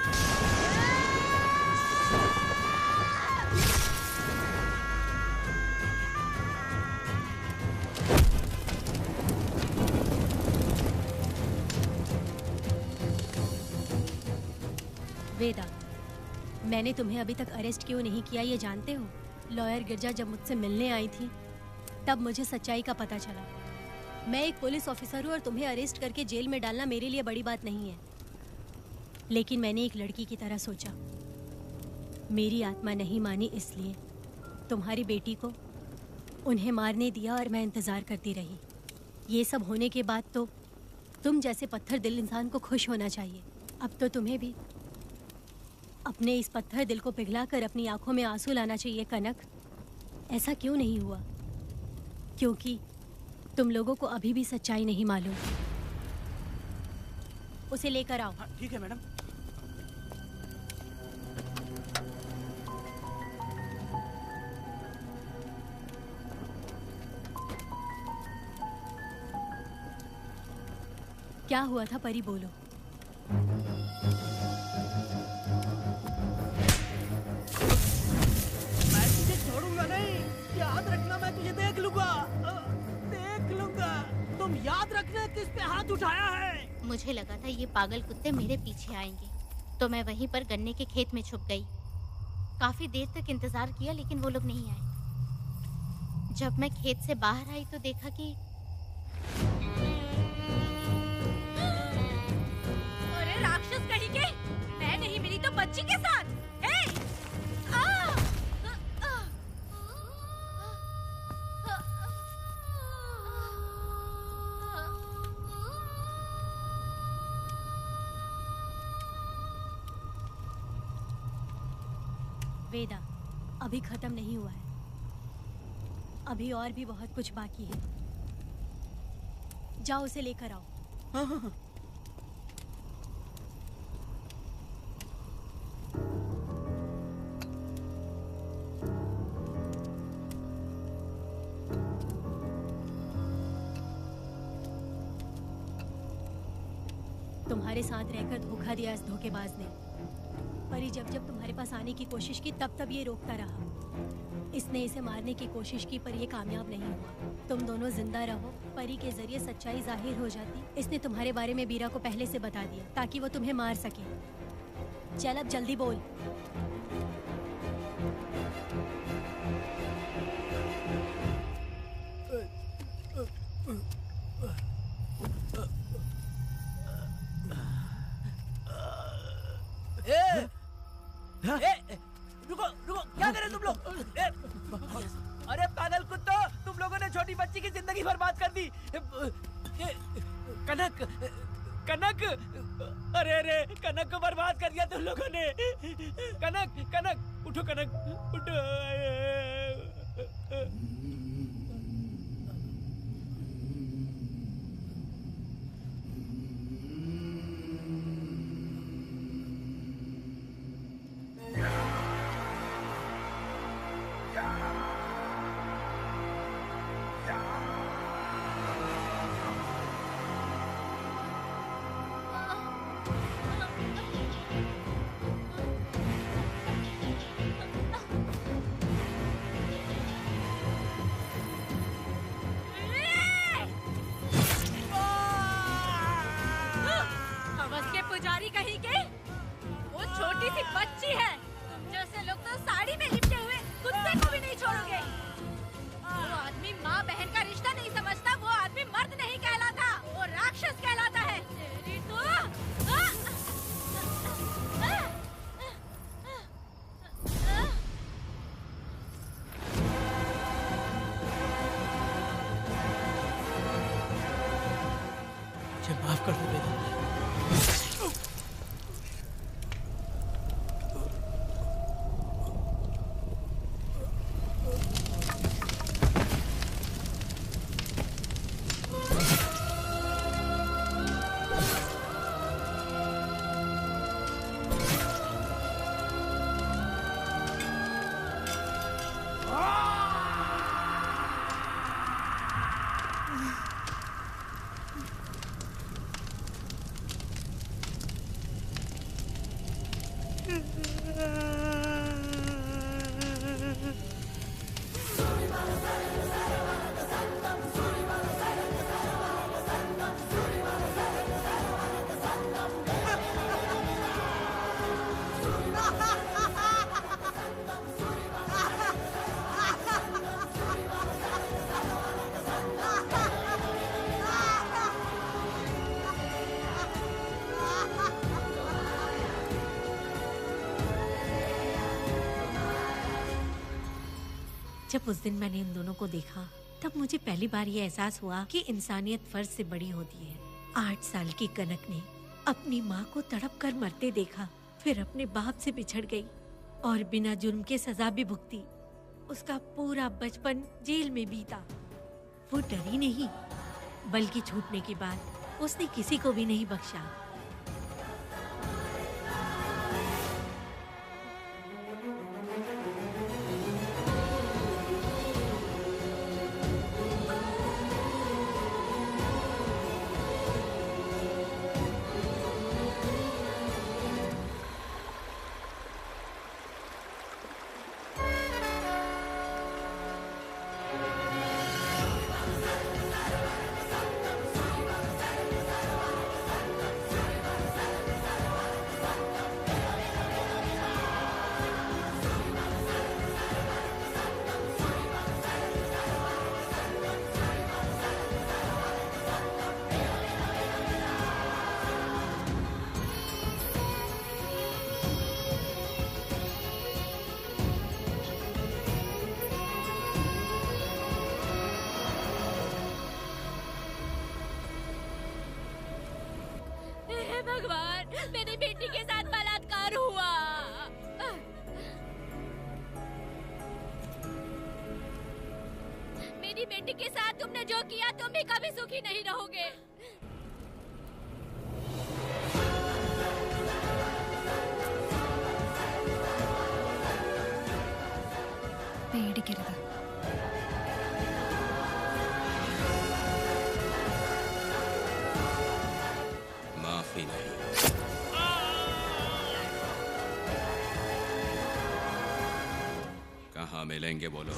वेदा, मैंने तुम्हें अभी तक अरेस्ट क्यों नहीं किया ये जानते हो? लॉयर गिरजा जब मुझसे मिलने आई थी तब मुझे सच्चाई का पता चला। मैं एक पुलिस ऑफिसर हूँ और तुम्हें अरेस्ट करके जेल में डालना मेरे लिए बड़ी बात नहीं है, लेकिन मैंने एक लड़की की तरह सोचा। मेरी आत्मा नहीं मानी, इसलिए तुम्हारी बेटी को उन्हें मारने दिया और मैं इंतज़ार करती रही। ये सब होने के बाद तो तुम जैसे पत्थर दिल इंसान को खुश होना चाहिए। अब तो तुम्हें भी अपने इस पत्थर दिल को पिघलाकर अपनी आंखों में आंसू लाना चाहिए। कनक, ऐसा क्यों नहीं हुआ? क्योंकि तुम लोगों को अभी भी सच्चाई नहीं मालूम। उसे लेकर आओ। ठीक है मैडम। क्या हुआ था परी, बोलो। मैं तुझे छोड़ूंगा नहीं, याद रखना, मैं तुझे देख लूंगा, देख लूंगा। तुम याद रखना किस पे हाथ उठाया है। मुझे लगा था ये पागल कुत्ते मेरे पीछे आएंगे, तो मैं वहीं पर गन्ने के खेत में छुप गई। काफी देर तक इंतजार किया लेकिन वो लोग नहीं आए। जब मैं खेत से बाहर आई तो देखा कि अरे राक्षस कहीं के, मैं नहीं मिली तो बच्ची के साथ। वेदा, अभी खत्म नहीं हुआ है, अभी और भी बहुत कुछ बाकी है। जाओ उसे लेकर आओ। हाँ हाँ हाँ। तुम्हारे साथ रहकर धोखा दिया इस धोखेबाज ने। परी जब जब तुम्हारे पास आने की कोशिश की तब तब ये रोकता रहा। इसने इसे मारने की कोशिश की पर ये कामयाब नहीं हुआ। तुम दोनों जिंदा रहो, परी के जरिए सच्चाई जाहिर हो जाती। इसने तुम्हारे बारे में बीरा को पहले से बता दिया ताकि वो तुम्हें मार सके। चल अब जल्दी बोल। रुको रुको, क्या कर रहे तुम लोग? अरे पागल कुत्तो, तुम लोगों ने छोटी बच्ची की जिंदगी बर्बाद कर दी। कनक कनक, अरे अरे कनक को बर्बाद कर दिया तुम लोगों ने। कनक कनक उठो, कनक उठो। पुजारी कहीं के, वो छोटी सी बच्ची है। जैसे लोग तो साड़ी में लिपटे हुए कुत्ते को भी नहीं छोड़ोगे। वो आदमी माँ बहन का रिश्ता नहीं समझता, वो आदमी मर्द नहीं कहलाता, वो राक्षस कहलाता है। तेरी तो मुझे माफ कर दो बेटा। जब उस दिन मैंने इन दोनों को देखा तब मुझे पहली बार ये एहसास हुआ कि इंसानियत फर्ज से बड़ी होती है। 8 साल की कनक ने अपनी माँ को तड़प कर मरते देखा, फिर अपने बाप से बिछड़ गई और बिना जुर्म के सजा भी भुगती। उसका पूरा बचपन जेल में बीता। वो डरी नहीं, बल्कि छूटने के बाद उसने किसी को भी नहीं बख्शा। मेरी बेटी के साथ तुमने जो किया तुम भी कभी सुखी नहीं रहोगे। पेड़ गिरदा माफी नहीं। कहाँ मिलेंगे बोलो।